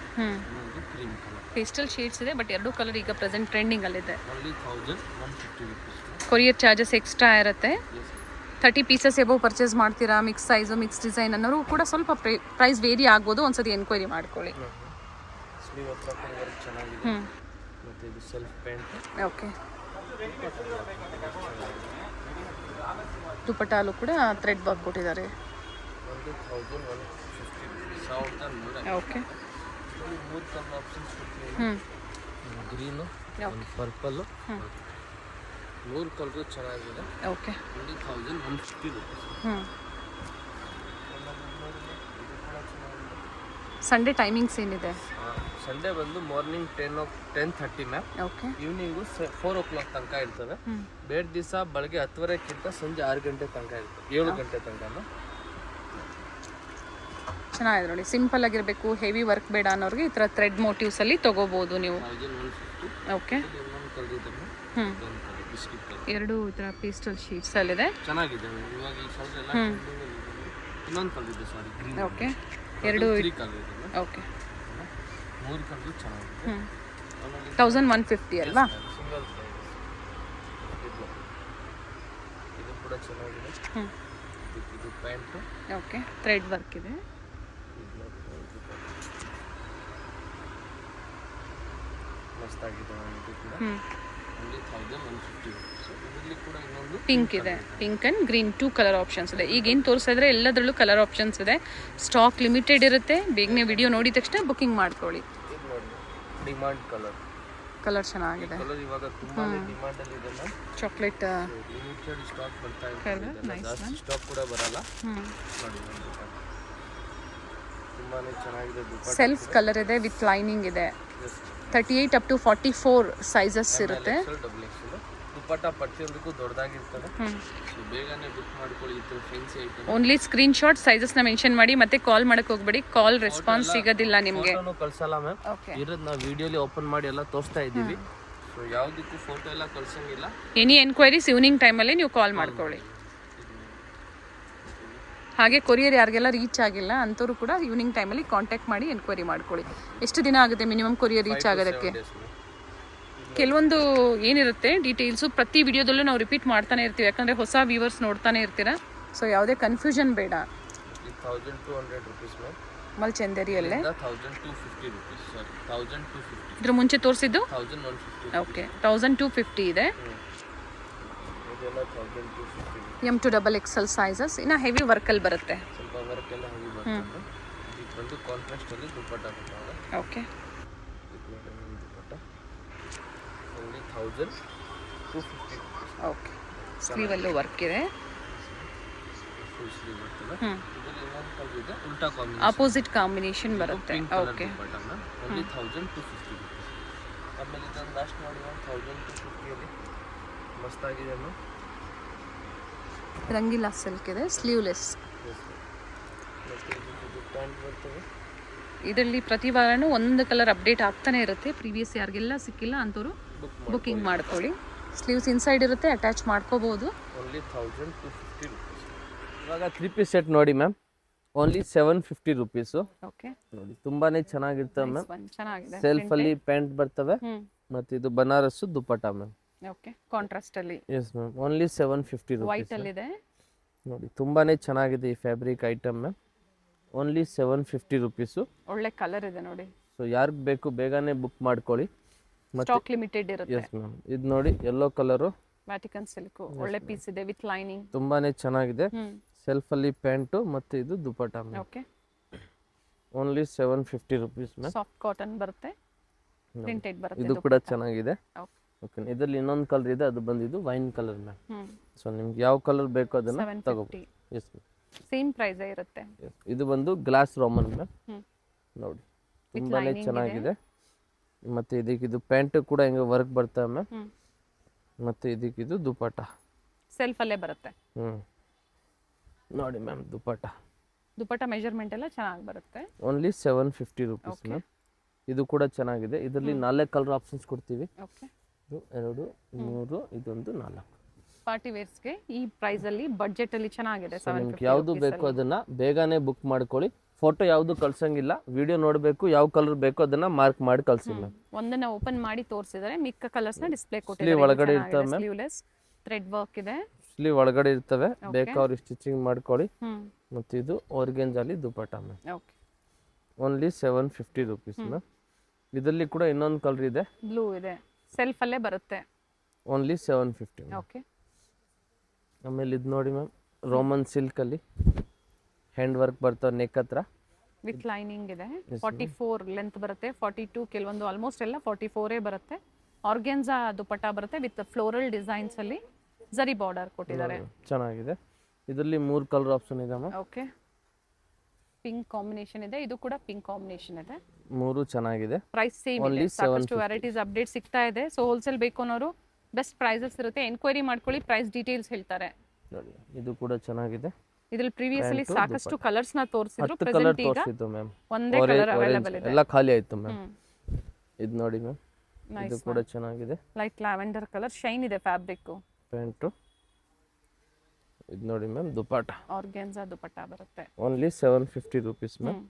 ಒಂದು ಕ್ರೀಮ್ ಕಲರ್. ಪೇಸ್ಟಲ್ ಶೇಡ್ಸ್ ಇದೆ, ಬಟ್ ಎರಡು ಕಲರ್ ಈಗ ಪ್ರೆಸೆಂಟ್ ಟ್ರೆಂಡಿಂಗಲ್ಲಿದೆ. Only 1150 rupees. Courier charges extra ಇರುತ್ತೆ. 30 ಪೀಸಸ್ ಎಬೋವ್ ಪರ್ಚೇಸ್ ಮಾಡ್ತೀರಾ, ಮಿಕ್ಸ್ ಸೈಜು ಮಿಕ್ಸ್ ಡಿಸೈನ್ ಅನ್ನೋರು ಕೂಡ ಸ್ವಲ್ಪ ಪ್ರೈಸ್ ವೇರಿ ಆಗ್ಬೋದು. ಒಂದ್ಸತಿ ಎನ್ಕ್ವೈರಿ ಮಾಡ್ಕೊಳ್ಳಿ. ಸ್ಲೀವ್ ಹತ್ರ ಕೂಡ ವರ್ಕ್ ಚೆನ್ನಾಗಿದೆ. ಮತ್ತು ಇದು ಸೆಲ್ಫ್ ಪ್ಯಾಂಟ್. ಓಕೆ. ದುಪ್ಪಟ್ಟಾಲು ಕೂಡ ಥ್ರೆಡ್ ವರ್ಕ್ ಕೊಟ್ಟಿದ್ದಾರೆ. ಓನ್ಲಿ 1150. 1100. ಓಕೆ. 3 ಕಲರ್ ಆಪ್ಷನ್ಸ್ ಕೊಡ್ತೀವಿ. ಗ್ರೀನು, ಒಂದು ಪರ್ಪಲ್ಲು. 3 ಕಲರು ಚೆನ್ನಾಗಿದೆ. Okay. Only 1150 rupees. Sunday timings ಏನಿದೆ? ಸಂಡೇ ಬಂದು morning 10:30 ma'am. Okay. Evening 4 o'clock ತನಕ ಇರ್ತವೆ. ಬೇರೆ ದಿವಸ ಬೆಳಗ್ಗೆ 10:30ಕ್ಕಿಂತ ಸಂಜೆ 6 ಗಂಟೆ ತನಕ ಇರ್ತದೆ. 7 ಗಂಟೆ ತನಕ. ಚೆನ್ನಾಗಿದೆ ನೋಡಿ. ಸಿಂಪಲ್ ಆಗಿರಬೇಕು, ಹೆವಿ ವರ್ಕ್ ಬೇಡ ಅನ್ನೋರಿಗೆ ಈ ಥರ ಥ್ರೆಡ್ ಮೋಟಿವ್ಸಲ್ಲಿ ತೊಗೋಬೋದು ನೀವು. 1150. ಓಕೆ. ಇನ್ನೊಂದು ಕಲರ್ ಇದೆ ಮ್ಯಾಮ್. ಇದೊಂದು ಕಲರ್ ಬಿಸ್ಕಿಟ್ ಕಲರ್. ಎರಡು ಈ ಥರ ಪೇಸ್ಟಲ್ ಶೀಟ್ಸಲ್ಲಿದೆ. ಚೆನ್ನಾಗಿದೆ ಮ್ಯಾಮ್. ಇವಾಗ ಈ ಕಲರ್ ಎಲ್ಲ ಇನ್ನೊಂದು ಕಲರ್ ಇದೆ, ಸಾರಿ ಗ್ರೀನ್. ಓಕೆ. ಎರಡು 3 ಕಲರ್ ಇದೆ ಮ್ಯಾಮ್. ಓಕೆ. 3 ಕಲರ್ ಚೆನ್ನಾಗಿದೆ. 1150 ಅಲ್ವಾ? Single price. ಇದು ಕೂಡ ಚೆನ್ನಾಗಿದೆ. ಇದು ಪ್ಯಾಂಟು. ಓಕೆ. ಥ್ರೆಡ್ ವರ್ಕ್ ಇದೆ. ಮಸ್ತಾಗಿದೆ ಮ್ಯಾಮ್. ಇದು ಕೂಡ ಓನ್ಲಿ 1150 ರುಪೀಸ್. ಇದರಲ್ಲಿ ಕೂಡ ಇನ್ನೊಂದು ಪಿಂಕ್ ಇದೆ, pink and green 2 colour options ಇದೆ. ಈಗ ಏನು ತೋರಿಸ್ತಾ ಇದ್ರೆ ಎಲ್ಲದರಲ್ಲೂ ಕಲರ್ ಆಪ್ಷನ್ಸ್ ಇದೆ. ಸ್ಟಾಕ್ ಲಿಮಿಟೆಡ್ ಇರುತ್ತೆ, ಬೇಗನೆ ವಿಡಿಯೋ ನೋಡಿದ ತಕ್ಷಣ ಬುಕಿಂಗ್ ಮಾಡ್ಕೊಳ್ಳಿ. ಇದು ನೋಡಿ ಡಿಮಾಂಡ್ ಕಲರ್ ಚೆನ್ನಾಗಿದೆ. ಕಲರ್ ಇವಾಗ ತುಂಬಾ ಡಿಮಾಂಡ್ ಅಲ್ಲಿ ಇದೆ ಮ್ಯಾಮ್. ಚಾಕ್ಲೇಟ್ ಲಿಮಿಟೆಡ್ ಸ್ಟಾಕ್ ಬರ್ತಾ ಇದೆ, ಜಾಸ್ತಿ ಸ್ಟಾಕ್ ಕೂಡ ಬರಲ್ಲ. ನೋಡಿ ತುಂಬಾನೇ ಚೆನ್ನಾಗಿದೆ. ಸೆಲ್ಫ್ ಕಲರ್ ಇದೆ ವಿತ್ ಲೈನಿಂಗ್ ಇದೆ. 38 ಅಪ್ ಟು 44 ಸೈಜಸ್ ಇರುತ್ತೆ. ದುಪ್ಪಟ್ಟ ಪ್ರತಿಯೊಂದಕ್ಕೂ ದೊಡ್ಡದಾಗಿರ್ತದೆ. ಬೇಗನೆ ಬುಕ್ ಮಾಡ್ಕೊಳ್ಳಿ. ಇದು fancy item. Only screen shot sizes ನ ಮೆನ್ಷನ್ ಮಾಡಿ, ಮತ್ತೆ ಕಾಲ್ ಮಾಡಕ್ಕೆ ಹೋಗ್ಬೇಡಿ. ಕಾಲ್ ರೆಸ್ಪಾನ್ಸ್ ಸಿಗೋದಿಲ್ಲ ನಿಮಗೆ. ಫೋಟೋನು ಕಳ್ಸಲ್ಲ ಮ್ಯಾಮ್. ಇರೋದು ನಾವು ವಿಡಿಯೋಲಿ ಓಪನ್ ಮಾಡಿ ಎಲ್ಲ ತೋರಿಸ್ತಾ ಇದ್ದೀವಿ. ಸೊ ಯಾವುದಕ್ಕೂ ಫೋಟೋ ಎಲ್ಲ ಕಳ್ಸಂಗಿಲ್ಲ. ಎನಿ ಎನ್ಕ್ವೈರೀಸ್ ಈವ್ನಿಂಗ್ ಟೈಮಲ್ಲಿ ನೀವು ಕಾಲ್ ಮಾಡ್ಕೊಳ್ಳಿ. ಹಾಗೆ ಕೊರಿಯರ್ ಯಾರಿಗೆಲ್ಲ ರೀಚ್ ಆಗಿಲ್ಲ ಅಂಥವ್ರು ಕೂಡ ಈವ್ನಿಂಗ್ ಟೈಮಲ್ಲಿ ಕಾಂಟ್ಯಾಕ್ಟ್ ಮಾಡಿ ಎನ್ಕ್ವೈರಿ ಮಾಡ್ಕೊಳ್ಳಿ. ಎಷ್ಟು ದಿನ ಆಗುತ್ತೆ ಮಿನಿಮಮ್ ಕೊರಿಯರ್ ರೀಚ್ ಆಗೋದಕ್ಕೆ? ಕೆಲವೊಂದು ಏನಿರುತ್ತೆ ಡೀಟೇಲ್ಸು ಪ್ರತಿ ವಿಡಿಯೋದಲ್ಲೂ ನಾವು ರಿಪೀಟ್ ಮಾಡ್ತಾನೆ ಇರ್ತೀವಿ, ಯಾಕಂದರೆ ಹೊಸ ವ್ಯೂವರ್ಸ್ ನೋಡ್ತಾನೆ ಇರ್ತೀರ. ಸೊ ಯಾವುದೇ ಕನ್ಫ್ಯೂಷನ್ ಬೇಡ. 1200 ರುಪೀಸ್ ಮ್ಯಾಮ್. ಮಲ್ಚಂದೇರಿಯಲ್ಲೇ 1250 ರುಪೀಸ್. ಸಾರಿ 1250. ಇದ್ರ ಮುಂಚೆ ತೋರಿಸಿದ್ದು 1150. ಓಕೆ 1250 ಇದೆ. ಇದೆಲ್ಲ 1250. M to XXL sizes. ಇನ್ನು ಹೆವಿ ವರ್ಕಲ್ಲಿ ಬರುತ್ತೆ. ಸ್ವಲ್ಪ ವರ್ಕ್ ಎಲ್ಲ ಹೆವಿ ಬರ್ತದೆ. ಇದು ಬಂದು ಕಾಂಟ್ರಾಸ್ಟ್ ಅಲ್ಲಿ ದುಪ್ಪಟ್ಟ ಬರ್ತದೆ. Okay dupatta only 1250. ಓಕೆ ಸ್ಲೀವಲ್ಲೂ ವರ್ಕ್ ಇದೆ. ಫುಲ್ ಸ್ಲೀವ್ ಬರ್ತದೆ. ಇದರಲ್ಲಿ ಇನ್ನೊಂದು ಕಲರ್ ಇದೆ, ಉಲ್ಟಾ ಕಾಂಬಿನೇಷನ್, ಆಪೋಸಿಟ್ ಕಾಂಬಿನೇಷನ್ ಬರುತ್ತೆ. ಓಕೆ ದುಪ್ಪಟ್ಟನ ಓನ್ಲಿ 1250 ರುಪೀಸ್. ಆಮೇಲೆ ಇದನ್ನು ಲಾಸ್ಟ್ ಮಾಡಿ 1250 ಅಲ್ಲಿ ಮಸ್ತಾಗಿದೆ ಮ್ಯಾಮ್. ರಂಗಿಲಾ ಸಿಲ್ಕ್ ಇದೆ, ಸ್ಲೀವ್ಲೆಸ್. ಇದರಲ್ಲಿ ಪ್ರತಿ ವಾರನೂ ಒಂದು ಕಲರ್ ಅಪ್ಡೇಟ್ ಆಗ್ತಾನೆ ಇರುತ್ತೆ. ಪ್ರೀವಿಯಸ್ ಯಾರಿಗೆಲ್ಲ ಸಿಕ್ಕಿಲ್ಲ ಅಂಥವ್ರು ಬುಕಿಂಗ್ ಮಾಡ್ಕೊಳ್ಳಿ. ಸ್ಲೀವ್ಸ್ ಇನ್ಸೈಡ್ ಇರುತ್ತೆ, ಅಟ್ಯಾಚ್ ಮಾಡ್ಕೋಬಹುದು. Only 1250 rupees. ಇವಾಗ 3 ಪೀಸ್ ಸೆಟ್ ನೋಡಿ ಮ್ಯಾಮ್, ಓನ್ಲಿ 750 ರುಪೀಸು. ಓಕೆ ನೋಡಿ ತುಂಬಾನೇ ಚೆನ್ನಾಗಿರ್ತವೆ ಮ್ಯಾಮ್. ಚೆನ್ನಾಗಿದೆ. ಸೆಲ್ಫ್ ಅಲ್ಲಿ ಪ್ಯಾಂಟ್ ಬರ್ತವೆ ಮತ್ತು ಇದು Banaras dupatta ma'am. Okay contrast ಅಲ್ಲಿ. Yes ma'am, only 750 rupees. White ಅಲ್ಲಿ ಇದೆ ನೋಡಿ ತುಂಬಾನೇ ಚೆನ್ನಾಗಿದೆ ಈ fabric item ma'am. Only 750 rupees. ಒಳ್ಳೆ ಕಲರ್ ಇದೆ ನೋಡಿ. ಸೊ ಯಾರಿಗೆ ಬೇಕು ಬೇಗನೆ ಬುಕ್ ಮಾಡ್ಕೊಳ್ಳಿ. ಸ್ಟಾಕ್ ಲಿಮಿಟೆಡ್ ಇರುತ್ತೆ. ಎಸ್ ಮ್ಯಾಮ್, ಇದು ನೋಡಿ ಯೆಲ್ಲೋ ಕಲರು ವ್ಯಾಟಿಕನ್ ಸಿಲ್ಕ್ ಒಳ್ಳೆ ಪೀಸ್ ಇದೆ ವಿತ್ ಲೈನಿಂಗ್. ತುಂಬಾನೇ ಚೆನ್ನಾಗಿದೆ. ಸೆಲ್ಫ್ ಅಲ್ಲಿ ಪ್ಯಾಂಟು ಮತ್ತು ಇದು dupatta ma'am. Okay only 750 rupees ma'am. Soft cotton ಬರುತ್ತೆ, ಪ್ರಿಂಟೆಡ್ ಬರುತ್ತೆ. ಇದು ಕೂಡ ಚೆನ್ನಾಗಿದೆ. ಓಕೆ ಓಕೆ, ಇದರಲ್ಲಿ ಇನ್ನೊಂದು ಕಲರ್ ಇದೆ, ಅದು ಬಂದಿದ್ದು ವೈನ್ ಕಲರ್ ಮ್ಯಾಮ್. ಸೊ ನಿಮ್ಗೆ ಯಾವ ಕಲರ್ ಬೇಕೋ ಅದನ್ನ ತಗೋಬಹುದು. ಎಸ್ ಮ್ಯಾಮ್, ಸೇಮ್ ಪ್ರೈಸ್ ಇರುತ್ತೆ. ಇದು ಬಂದು ಗ್ಲಾಸ್ ರೋಮನ್ ಮ್ಯಾಮ್. ನೋಡಿ ತುಂಬಾನೇ ಚೆನ್ನಾಗಿದೆ. ಮತ್ತೆ ಇದಕ್ಕಿದು ಪ್ಯಾಂಟ್ ಕೂಡ ಹಿಂಗೆ ವರ್ಕ್ ಬರ್ತವೆ ಮ್ಯಾಮ್. ಮತ್ತೆ ಇದಕ್ಕಿದು ದುಪ್ಪಟ್ಟ ಸೆಲ್ಫ್ ಅಲ್ಲೇ ಬರುತ್ತೆ. ನೋಡಿ ಮ್ಯಾಮ್ ದುಪ್ಪಟ್ಟ ಮೆಜರ್ಮೆಂಟ್ ಎಲ್ಲ ಚೆನ್ನಾಗಿ ಬರುತ್ತೆ. Only 750 rupees ma'am. ಇದು ಕೂಡ ಚೆನ್ನಾಗಿದೆ. ಇದರಲ್ಲಿ 4 ಕಲರ್ ಆಪ್ಷನ್ಸ್ ಕೊಡ್ತೀವಿ. ಓಕೆ, 2 3 ಇದೊಂದು 4 ಪಾರ್ಟಿ ವೇರ್ಸ್ಗೆ ಈ ಪ್ರೈಸ್ ಅಲ್ಲಿ ಬಡ್ಜೆಟ್ ಅಲ್ಲಿ ಚೆನ್ನಾಗಿದೆ. ನಿಮ್ಗೆ ಯಾವುದು ಬೇಕು ಅದನ್ನ ಬೇಗನೆ ಬುಕ್ ಮಾಡ್ಕೊಳ್ಳಿ. ಫೋಟೋ ಯಾವುದು ಕಳ್ಸಂಗಿಲ್ಲ, ವಿಡಿಯೋ ನೋಡಬೇಕು, ಯಾವ ಕಲರ್ ಬೇಕೋ ಅದನ್ನ ಮಾರ್ಕ್ ಮಾಡಿ ಕಳ್ಸಿ ಮ್ಯಾಮ್. ಒಂದನ್ನ ಓಪನ್ ಮಾಡಿ ತೋರಿಸಿದರೆ ಮಿಕ್ಕ ಕಲರ್ಸ್ ನ ಡಿಸ್ಪ್ಲೇ ಕೊಟ್ಟಿದ್ದಾರೆ. ಸ್ಲೀವ್ ಒಳಗಡೆ ಇರ್ತವೆ ಮ್ಯಾಮ್. ಸ್ಲೀವ್ಲೆಸ್ ಥ್ರೆಡ್ ವರ್ಕ್ ಇದೆ. ಸ್ಲೀವ್ ಒಳಗಡೆ ಇರ್ತವೆ, ಬೇಕಾದ್ರೆ ಸ್ಟಿಚಿಂಗ್ ಮಾಡ್ಕೊಳ್ಳಿ. ಮತ್ತೆ ಇದು ಆರ್ಗೆಂಜಾಲಿ dupatta ma'am. Okay, only 750 rupees ma'am. ಇದರಲ್ಲಿ ಕೂಡ ಇನ್ನೊಂದು ಕಲರ್ ಇದೆ, ಬ್ಲೂ ಇದೆ, ಸೆಲ್ಫ್ ಅಲ್ಲೇ ಬರುತ್ತೆ. ಓನ್ಲಿ 750. ಓಕೆ, ಆಮೇಲೆ ಇದು ನೋಡಿ ಮ್ಯಾಮ್, ರೋಮನ್ ಸಿಲ್ಕ್ ಅಲ್ಲಿ ಹ್ಯಾಂಡ್ ವರ್ಕ್ ಬರ್ತವೆ ನೆಕ್ ಹತ್ರ ವಿತ್ ಲೈನಿಂಗ್ ಇದೆ. 44 ಲೆಂತ್ ಬರುತ್ತೆ, 42 ಕೆಲವೊಂದು ಆಲ್ಮೋಸ್ಟ್ ಎಲ್ಲ 44 ಬರುತ್ತೆ. ಆರ್ಗೆನ್ಜಾ ದುಪ್ಪಟ್ಟ ಬರುತ್ತೆ ವಿತ್ ಫ್ಲೋರಲ್ ಡಿಸೈನ್ಸ್ ಅಲ್ಲಿ ಜರಿ ಬಾರ್ಡರ್ ಕೊಟ್ಟಿದ್ದಾರೆ. ಚೆನ್ನಾಗಿದೆ. ಇದರಲ್ಲಿ 3 ಕಲರ್ ಆಪ್ಷನ್ ಇದೆ ಮ್ಯಾಮ್. ಓಕೆ, ಪಿಂಕ್ ಕಾಂಬಿನೇಷನ್ ಇದೆ, ಇದು ಕೂಡ ಪಿಂಕ್ ಕಾಂಬಿನೇಷನ್ ಇದೆ. 3 ಚೆನ್ನಾಗಿದೆ. ಪ್ರೈಸ್ ಸೇಮ್ ಇದೆ. ಸಾಕಷ್ಟು ವೆರೈಟೀಸ್ ಅಪ್ಡೇಟ್ ಸಿಗ್ತಾ ಇದೆ. ಸೊ ಹೋಲ್ಸೇಲ್ ಬೇಕು ಅನ್ನೋರು ಬೆಸ್ಟ್ ಪ್ರೈಸಸ್ ಇರುತ್ತೆ, ಎನ್ಕ್ವೈರಿ ಮಾಡ್ಕೊಳ್ಳಿ, ಪ್ರೈಸ್ ಡೀಟೇಲ್ಸ್ ಹೇಳ್ತಾರೆ. ನೋಡಿ ಇದು ಕೂಡ ಚೆನ್ನಾಗಿದೆ. ಇದ್ರಲ್ಲಿ ಪ್ರೀವಿಯಸ್ಲಿ ಸಾಕಷ್ಟು ಕಲರ್ಸ್ ನ ತೋರಿಸಿದ್ರು, 10 ಕಲರ್ ತೋರಿಸಿದ್ದು ಮ್ಯಾಮ್. ಒಂದೇ ಕಲರ್ ಅವೈಲೇಬಲ್ ಇದೆ, ಎಲ್ಲ ಖಾಲಿ ಆಯ್ತು ಮ್ಯಾಮ್. ಇದು ನೋಡಿ ಮ್ಯಾಮ್, ಇದು ಕೂಡ ಚೆನ್ನಾಗಿದೆ. ಲೈಟ್ ಲ್ಯಾವೆಂಡರ್ ಕಲರ್ ಶೈನ್ ಇದೆ ಫ್ಯಾಬ್ರಿಕ್. ಪ್ಯಾಂಟ್ ಇದು ನೋಡಿ ಮ್ಯಾಮ್, ದುಪ್ಪಟ್ಟ ಆರ್ಗೆನ್ಜಾ ದುಪ್ಪಟ್ಟ ಬರುತ್ತೆ. Only 750 rupees ma'am.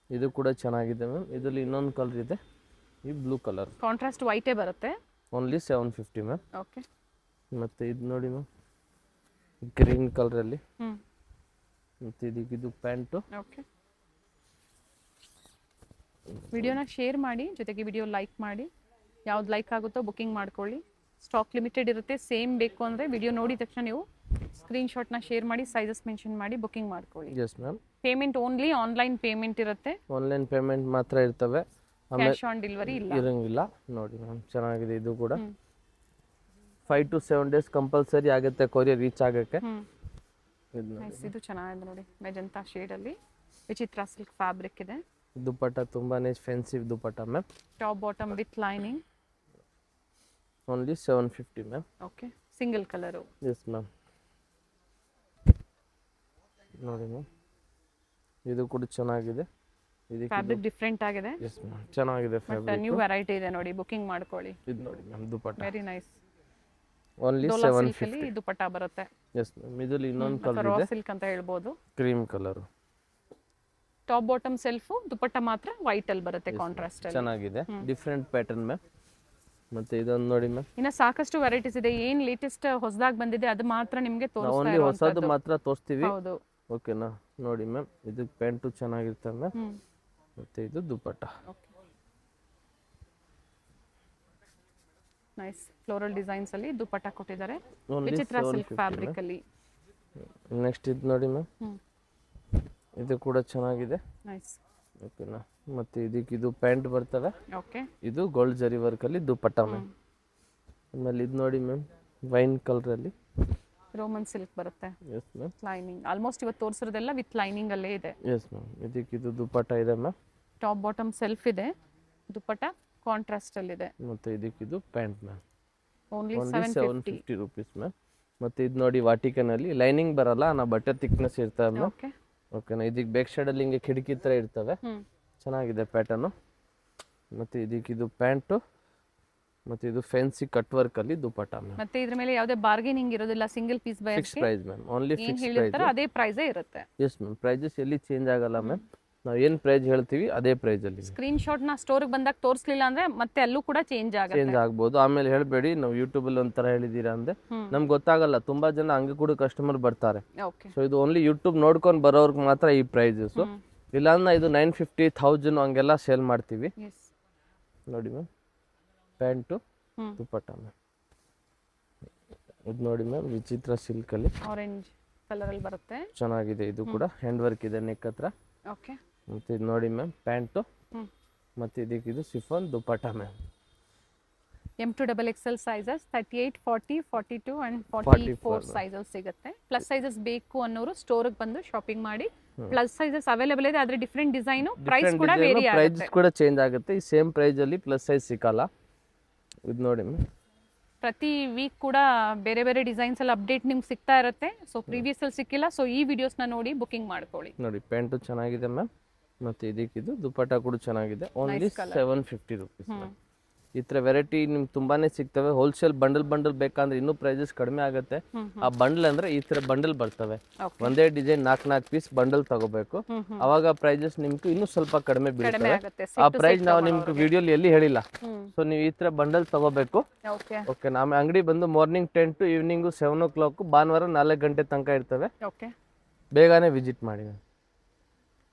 ಇದು ಕೂಡ ಚೆನ್ನಾಗಿದೆ ಮ್ಯಾಮ್. ಇದರಲ್ಲಿ ಇನ್ನೊಂದು ಕಲರ್ ಇದೆ, ಈ ಬ್ಲೂ ಕಲರ್ ಕಾಂಟ್ರಾಸ್ಟ್ ವೈಟೇ ಬರುತ್ತೆ. Only 750 ma'am. ಓಕೆ, ಮತ್ತೆ ಇದು ನೋಡಿ ಮ್ಯಾಮ್, ಗ್ರೀನ್ ಕಲರ್ ಅಲ್ಲಿ. ಮತ್ತೆ ಇದು ಪ್ಯಾಂಟು. ಓಕೆ, ವಿಡಿಯೋನ ಶೇರ್ ಮಾಡಿ, ಜೊತೆಗೆ ವಿಡಿಯೋ ಲೈಕ್ ಮಾಡಿ. ಯಾವ್ದು ಲೈಕ್ ಆಗುತ್ತೋ ಬುಕಿಂಗ್ ಮಾಡ್ಕೊಳ್ಳಿ. ಸ್ಟಾಕ್ ಲಿಮಿಟೆಡ್ ಇರುತ್ತೆ. ಸೇಮ್ ಬೇಕು ಅಂದರೆ ವಿಡಿಯೋ ನೋಡಿದ ತಕ್ಷಣ ನೀವು ಸ್ಕ್ರೀನ್ಶಾಟ್ನ ಶೇರ್ ಮಾಡಿ ಸೈಜಸ್ ಮೆನ್ಷನ್ ಮಾಡಿ ಬುಕಿಂಗ್ ಮಾಡ್ಕೊಳ್ಳಿ. Yes ma'am. Payment only online payment ಇರುತ್ತೆ, ಆನ್ಲೈನ್ ಪೇಮೆಂಟ್ ಮಾತ್ರ ಇರ್ತವೆ, ಕ್ಯಾಶ್ ಆನ್ ಡೆಲಿವರಿ ಇಲ್ಲ ಇರಂಗಿಲ್ಲ. ನೋಡಿ ಮ್ಯಾಮ್ ಚೆನ್ನಾಗಿದೆ ಇದು ಕೂಡ. 5 to 7 days ಕಂಪಲ್ಸರಿ ಆಗುತ್ತೆ ಕೊರಿಯರ್ ರೀಚ್ ಆಗೋಕ್ಕೆ. ಇದು ಚೆನ್ನಾಗಿದೆ ನೋಡಿ, ಮೆಜೆಂಟಾ ಶೇಡಲ್ಲಿ ವಿಚಿತ್ರ ಸಿಲ್ಕ್ ಫ್ಯಾಬ್ರಿಕ್ ಇದೆ. ದುಪ್ಪಟ್ಟ ತುಂಬಾನೇ fancy dupatta ma'am. Top bottom with lining. Only 750 ma'am. Okay, single colour. Yes ma'am. ನೋಡಿ ಮ್ಯಾಮ್, ಇದು ಕೂಡ ಚೆನ್ನಾಗಿದೆ. ಇದಕ್ಕೆ ಫ್ಯಾಬ್ರಿಕ್ ಡಿಫ್ರೆಂಟ್ ಆಗಿದೆ. ಎಸ್ ಮ್ಯಾಮ್, ಚೆನ್ನಾಗಿದೆ ಫ್ಯಾಬ್ರಿಕ್. ನ್ಯೂ ವೆರೈಟಿ ಇದೆ ನೋಡಿ, ಬುಕಿಂಗ್ ಮಾಡ್ಕೊಳ್ಳಿ. ಇದು ನೋಡಿ ma'am dupatta. Very nice. Only 750 dupatta ಬರುತ್ತೆ. Yes ma'am. ಇದರಲ್ಲಿ ಇನ್ನೊಂದು ಕಲರ್ ಇದೆ, ಸಿಲ್ಕ್ ಅಂತ ಹೇಳ್ಬೋದು, cream colour. Top bottom self, dupatta ಮಾತ್ರ ವೈಟ್ ಅಲ್ಲಿ ಬರುತ್ತೆ ಕಾಂಟ್ರಾಸ್ಟ್ ಅಲ್ಲಿ. ಚೆನ್ನಾಗಿದೆ, ಡಿಫ್ರೆಂಟ್ ಪ್ಯಾಟರ್ನ್ ಮ್ಯಾಮ್. ಮತ್ತೆ ಇದೊಂದು ನೋಡಿ ಮ್ಯಾಮ್, ಇನ್ನ ಸಾಕಷ್ಟು ವೆರೈಟೀಸ್ ಇದೆ. ಏನ್ ಲೇಟೆಸ್ಟ್ ಹೊಸದಾಗಿ ಬಂದಿದೆ ಅದು ಮಾತ್ರ ನಿಮಗೆ ತೋರಿಸ್ತಾ ಓನ್ಲಿ ಹೊಸದು ಮಾತ್ರ ತೋರಿಸ್ತೀವಿ. ಹೌದು, ಓಕೆನಾ. ನೋಡಿ ಮ್ಯಾಮ್, ಇದು ಪ್ಯಾಂಟು ಚೆನ್ನಾಗಿರ್ತದೆ ಮ್ಯಾಮ್. ಮತ್ತೆ ಇದು ದುಪ್ಪಟ್ಟ. ನೈಸ್ ಫ್ಲೋರಲ್ ಡಿಸೈನ್ಸ್ ಅಲ್ಲಿ ದುಪ್ಪಟ್ಟ ಕೊಟ್ಟಿದ್ದಾರೆ, ವಿಚಿತ್ರ ಸಿಲ್ಕ್ ಫ್ಯಾಬ್ರಿಕ್ ಅಲ್ಲಿ. ನೆಕ್ಸ್ಟ್ ಇದು ನೋಡಿ ಮ್ಯಾಮ್, ಇದು ಕೂಡ ಚೆನ್ನಾಗಿದೆ. ನೈಸ್. ಓಕೆನಾ. ಮತ್ತೆ ಇದಕ್ಕೆ ಇದು ಪ್ಯಾಂಟ್ ಬರ್ತವೆ. ಓಕೆ, ಇದು ಗೋಲ್ಡ್ ಜರಿ ವರ್ಕ್ ಅಲ್ಲಿ ದುಪ್ಪಟ್ಟ ಮ್ಯಾಮ್. ಆಮೇಲೆ ಇದು ನೋಡಿ ಮ್ಯಾಮ್, ವೈನ್ ಕಲರ್ ಅಲ್ಲಿ ರೋಮನ್ ಸಿಲ್ಕ್ ಬರುತ್ತೆ. Yes ma'am. ಲೈನಿಂಗ್ ಆಲ್ಮೋಸ್ಟ್ ಇವತ್ತು ತೋರಿಸಿರೋದೆಲ್ಲ ವಿತ್ ಲೈನಿಂಗ್ ಅಲ್ಲೇ ಇದೆ. Yes ma'am. ಇದಕ್ಕೆ ಇದು ದುಪ್ಪಟ್ಟ ಇದೆ ಮ್ಯಾಮ್. ಟಾಪ್ ಬಾಟಮ್ ಸೆಲ್ಫ್ ಇದೆ, ದುಪ್ಪಟ್ಟ ಕಾಂಟ್ರಾಸ್ಟ್ ಅಲ್ಲಿ ಇದೆ. ಮತ್ತೆ ಇದಕ್ಕೆ ಇದು pant ma'am. Only 750 rupees ma'am. ಮತ್ತೆ ಇದು ನೋಡಿ ವಾಟಿಕನ್ ಅಲ್ಲಿ ಲೈನಿಂಗ್ ಬರಲ್ಲ, ಬಟ್ಟೆ ಥಿಕ್ನೆಸ್ ಇರ್ತವೆ ಮ್ಯಾಮ್. ಓಕೆ, ಓಕೆನಾ. ಇದಕ್ಕೆ ಬ್ಯಾಕ್ ಸೈಡ್ ಅಲ್ಲಿ ಹಿಂಗೆ ಕಿಟಕಿ ತರ ಇರ್ತವೆ, ಚೆನ್ನಾಗಿದೆ ಪ್ಯಾಟರ್ನು. ಮತ್ತೆ ಇದಕ್ಕೆ ಇದು ಪ್ಯಾಂಟು, ಮತ್ತೆ ಇದು ಫ್ಯಾನ್ಸಿ ಕಟ್ ವರ್ಕ್ ಅಲ್ಲಿ ದುಪ್ಪಟ್ಟ ಮ್ಯಾಮ್. ಮತ್ತೆ ಇದ್ರ ಮೇಲೆ ಯಾವುದೇ ಬಾರ್ಗೇನಿಂಗ್ ಇರೋದಿಲ್ಲ, single piece by fix price ma'am. Only ಏನ್ ಫಿಕ್ಸ್ ಹೇಳಿರ್ತಾರೋ ಪ್ರೈಸ್. ಅದೇ ಪ್ರೈಸೇ ಇರುತ್ತೆ. Yes ma'am. ಪ್ರೈಸಸ್ ಎಲ್ಲಿ ಚೇಂಜ್ ಆಗಲ್ಲ ಮ್ಯಾಮ್. ನಾವು ಏನು ಪ್ರೈಸ್ ಹೇಳ್ತೀವಿ ಅದೇ ಪ್ರೈಸ್ ಅಲ್ಲಿ. ಸ್ಕ್ರೀನ್ ಶಾಟ್ ನ ಸ್ಟೋರ್ ಬಂದಾಗ ತೋರಿಸಲಿಲ್ಲ ಅಂದ್ರೆ ಮತ್ತೆ ಅಲ್ಲೂ ಕೂಡ ಚೇಂಜ್ ಚೇಂಜ್ ಆಗ್ಬೋದು. ಆಮೇಲೆ ಹೇಳ್ಬೇಡಿ ನಾವು ಯೂಟ್ಯೂಬ್ ಅಲ್ಲಿ ಒಂಥರ ಹೇಳಿದೀರಾ ಅಂದ್ರೆ ನಮ್ಗೆ ಗೊತ್ತಾಗಲ್ಲ. ತುಂಬಾ ಜನ ಹಂಗೆ ಕೂಡ ಕಸ್ಟಮರ್ ಬರ್ತಾರೆ. ಓಕೆ, ಸೊ ಇದು ಓನ್ಲಿ ಯೂಟ್ಯೂಬ್ ನೋಡ್ಕೊಂಡು ಬರೋರ್ಗೆ ಮಾತ್ರ ಈ ಪ್ರೈಸಸ್. ಇಲ್ಲಾಂದ್ರೆ ಇದು 950, 1000 ಹಂಗೆಲ್ಲ ಸೇಲ್ ಮಾಡ್ತೀವಿ. ನೋಡಿ ಮ್ಯಾಮ್, ಪ್ಯಾಂಟು ದುಪ್ಪಟ್ಟ ಮ್ಯಾಮ್. ಇದು ನೋಡಿ ಮ್ಯಾಮ್, ವಿಚಿತ್ರ ಸಿಲ್ಕ್ ಅಲ್ಲಿ ಆರೆಂಜ್ ಕಲರ್ ಅಲ್ಲಿ ಬರುತ್ತೆ, ಚೆನ್ನಾಗಿದೆ. ಇದು ಕೂಡ ಹ್ಯಾಂಡ್ ವರ್ಕ್ ಇದೆ ನೆಕ್ ಹತ್ರ. ಓಕೆ, ಮತ್ತೆ ಇದು ನೋಡಿ ಮ್ಯಾಮ್, ಪ್ಯಾಂಟು. ಮತ್ತೆ ಇದಕ್ಕೆ ಇದು chiffon dupatta ma'am. M2 XXL sizes 38, 40, 42 and 44 sizes ಸಿಗುತ್ತೆ. ಪ್ಲಸ್ ಸೈಜಸ್ ಬೇಕು ಅನ್ನೋರು ಸ್ಟೋರ್ಗೆ ಬಂದು ಶಾಪಿಂಗ್ ಮಾಡಿ. ಪ್ಲಸ್ ಸೈಜಸ್ ಅವೈಲೇಬಲ್ ಇದೆ, ಆದ್ರೆ ಡಿಫ್ರೆಂಟ್ ಡಿಸೈನ್, ಪ್ರೈಸ್ ಕೂಡ ವೇರಿ ಆಗುತ್ತೆ. ಪ್ರೈಸ್ ಕೂಡ ಚೇಂಜ್ ಆಗುತ್ತೆ. ಈ ಸೇಮ್ ಪ್ರೈಸ್ ಅಲ್ಲಿ ಪ್ಲಸ್ ಸೈಜ್ ಸಿಕ್ಕಲ್ಲ. ಇದು ನೋಡಿ ಮ್ಯಾಮ್, ಪ್ರತಿ ವೀಕ್ ಕೂಡ ಬೇರೆ ಬೇರೆ ಡಿಸೈನ್ಸ್ ಅಲ್ಲಿ ಅಪ್ಡೇಟ್ ನಿಮ್ಗೆ ಸಿಗ್ತಾ ಇರುತ್ತೆ. ಸೊ ಪ್ರೀವಿಯಸ್ ಅಲ್ಲಿ ಸಿಕ್ಕಿಲ್ಲ, ಸೊ ಈ ವಿಡಿಯೋಸ್ನ ನೋಡಿ ಬುಕಿಂಗ್ ಮಾಡ್ಕೊಳ್ಳಿ. ನೋಡಿ ಪ್ಯಾಂಟು ಚೆನ್ನಾಗಿದೆ ಮ್ಯಾಮ್. ಮತ್ತೆ ಇದಕ್ಕಿದು ದುಪ್ಪಟ್ಟ ಕೂಡ ಚೆನ್ನಾಗಿದೆ. Only 750 rupees ma'am. ಈ ಥರ ವೆರೈಟಿ ನಿಮ್ಗೆ ತುಂಬಾನೇ ಸಿಗ್ತವೆ. ಹೋಲ್ಸೇಲ್ ಬಂಡಲ್ ಬೇಕಂದ್ರೆ ಇನ್ನೂ ಪ್ರೈಸಸ್ ಕಡಿಮೆ ಆಗುತ್ತೆ. ಆ ಬಂಡಲ್ ಅಂದ್ರೆ ಈ ತರ ಬಂಡಲ್ ಬರ್ತವೆ, ಒಂದೇ ಡಿಸೈನ್ 4 ಪೀಸ್ ಬಂಡಲ್ ತಗೋಬೇಕು. ಅವಾಗ ಪ್ರೈಸಸ್ ನಿಮ್ಗೆ ಇನ್ನೂ ಸ್ವಲ್ಪ ಕಡಿಮೆ ಬೀಳ್ತವೆ. ಆ ಪ್ರೈಸ್ ನಾವು ನಿಮ್ಗೆ ವಿಡಿಯೋಲಿ ಎಲ್ಲಿ ಹೇಳಿಲ್ಲ. ಸೊ ನೀವು ಈ ತರ ಬಂಡಲ್ ತಗೋಬೇಕು. ಓಕೆ, ನಮ್ಮ ಅಂಗಡಿ ಬಂದು ಮಾರ್ನಿಂಗ್ 10 to ಈವ್ನಿಂಗ್ 7 o'clock, ಭಾನುವಾರ 4 ಗಂಟೆ ತನಕ ಇರ್ತವೆ. ಬೇಗನೆ ವಿಸಿಟ್ ಮಾಡಿ.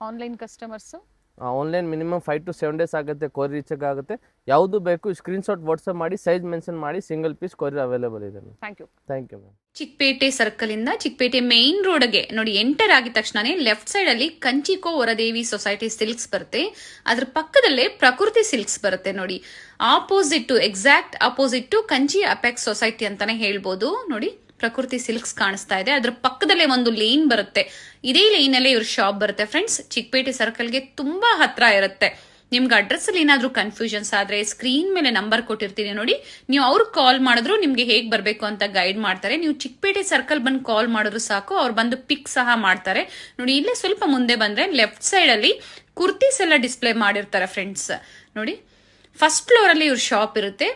Online customers online minimum 5 to 7 days ಆಗುತ್ತೆ, ಕೊರಿಯರ್ ರೀಚ್ ಆಗುತ್ತೆ. ಯಾವುದು ಬೇಕು ಸ್ಕ್ರೀನ್ಶಾಟ್ ವಾಟ್ಸಪ್ ಮಾಡಿ, ಸೈಜ್ ಮೆನ್ಷನ್ ಮಾಡಿ, ಸಿಂಗಲ್ ಪೀಸ್ ಕೊರಿಯರ್ ಅವೈಲೇಬಲ್ ಇದೆ. Thank you ma'am. Chikkapete circle ಇಂದ ಚಿಕ್ಕಪೇಟೆ ಮೇನ್ ರೋಡ್ಗೆ ನೋಡಿ ಎಂಟರ್ ಆಗಿದ ತಕ್ಷಣನೇ ಲೆಫ್ಟ್ ಸೈಡ್ ಅಲ್ಲಿ ಕಂಚಿಕೋ ವರದೇವಿ ಸೊಸೈಟಿ ಸಿಲ್ಕ್ಸ್ ಬರುತ್ತೆ. ಅದ್ರ ಪಕ್ಕದಲ್ಲೇ ಪ್ರಕೃತಿ ಸಿಲ್ಕ್ಸ್ ಬರುತ್ತೆ ನೋಡಿ. Exact opposite to Kanchi apex society ಅಂತಾನೆ ಹೇಳ್ಬೋದು. ನೋಡಿ ಪ್ರಕೃತಿ ಸಿಲ್ಕ್ಸ್ ಕಾಣಿಸ್ತಾ ಇದೆ, ಅದ್ರ ಪಕ್ಕದಲ್ಲೇ ಒಂದು ಲೇನ್ ಬರುತ್ತೆ. ಇದೇ ಲೈನ್ ಅಲ್ಲೇ ಇವ್ರ ಶಾಪ್ ಬರುತ್ತೆ ಫ್ರೆಂಡ್ಸ್. ಚಿಕ್ಕಪೇಟೆ ಸರ್ಕಲ್ಗೆ ತುಂಬಾ ಹತ್ರ ಇರುತ್ತೆ. ನಿಮ್ಗೆ ಅಡ್ರೆಸ್ ಅಲ್ಲಿ ಏನಾದ್ರೂ ಕನ್ಫ್ಯೂಷನ್ಸ್ ಆದ್ರೆ ಸ್ಕ್ರೀನ್ ಮೇಲೆ ನಂಬರ್ ಕೊಟ್ಟಿರ್ತೀನಿ ನೋಡಿ, ನೀವು ಅವ್ರಿಗೆ ಕಾಲ್ ಮಾಡಿದ್ರು ನಿಮ್ಗೆ ಹೇಗ್ ಬರ್ಬೇಕು ಅಂತ ಗೈಡ್ ಮಾಡ್ತಾರೆ. ನೀವು ಚಿಕ್ಕಪೇಟೆ ಸರ್ಕಲ್ ಬಂದು ಕಾಲ್ ಮಾಡಿದ್ರು ಸಾಕು, ಅವ್ರು ಬಂದು ಪಿಕ್ ಸಹ ಮಾಡ್ತಾರೆ. ನೋಡಿ ಇಲ್ಲೇ ಸ್ವಲ್ಪ ಮುಂದೆ ಬಂದ್ರೆ ಲೆಫ್ಟ್ ಸೈಡ್ ಅಲ್ಲಿ ಕುರ್ತೀಸ್ ಎಲ್ಲ ಡಿಸ್ಪ್ಲೇ ಮಾಡಿರ್ತಾರೆ ಫ್ರೆಂಡ್ಸ್. ನೋಡಿ ಫಸ್ಟ್ ಫ್ಲೋರ್ ಅಲ್ಲಿ ಇವ್ರ ಶಾಪ್ ಇರುತ್ತೆ.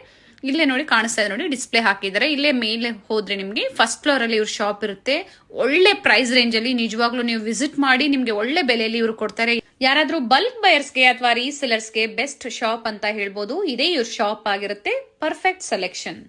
ಇಲ್ಲೇ ನೋಡಿ ಕಾಣಿಸ್ತಾ ಇದೆ ನೋಡಿ, ಡಿಸ್ಪ್ಲೇ ಹಾಕಿದ್ದಾರೆ. ಇಲ್ಲೇ ಮೇಲೆ ಹೋದ್ರೆ ನಿಮ್ಗೆ ಫಸ್ಟ್ ಫ್ಲೋರ್ ಅಲ್ಲಿ ಇವ್ರ ಶಾಪ್ ಇರುತ್ತೆ. ಒಳ್ಳೆ ಪ್ರೈಸ್ ರೇಂಜ್ ಅಲ್ಲಿ ನಿಜವಾಗ್ಲೂ ನೀವು ವಿಸಿಟ್ ಮಾಡಿ, ನಿಮ್ಗೆ ಒಳ್ಳೆ ಬೆಲೆಯಲ್ಲಿ ಇವ್ರು ಕೊಡ್ತಾರೆ. ಯಾರಾದ್ರೂ ಬಲ್ಕ್ ಬಯರ್ಸ್ಗೆ ಅಥವಾ ರೀಸೆಲರ್ಸ್ಗೆ ಬೆಸ್ಟ್ ಶಾಪ್ ಅಂತ ಹೇಳ್ಬೋದು. ಇದೇ ಇವ್ರ ಶಾಪ್ ಆಗಿರುತ್ತೆ. Perfect selection.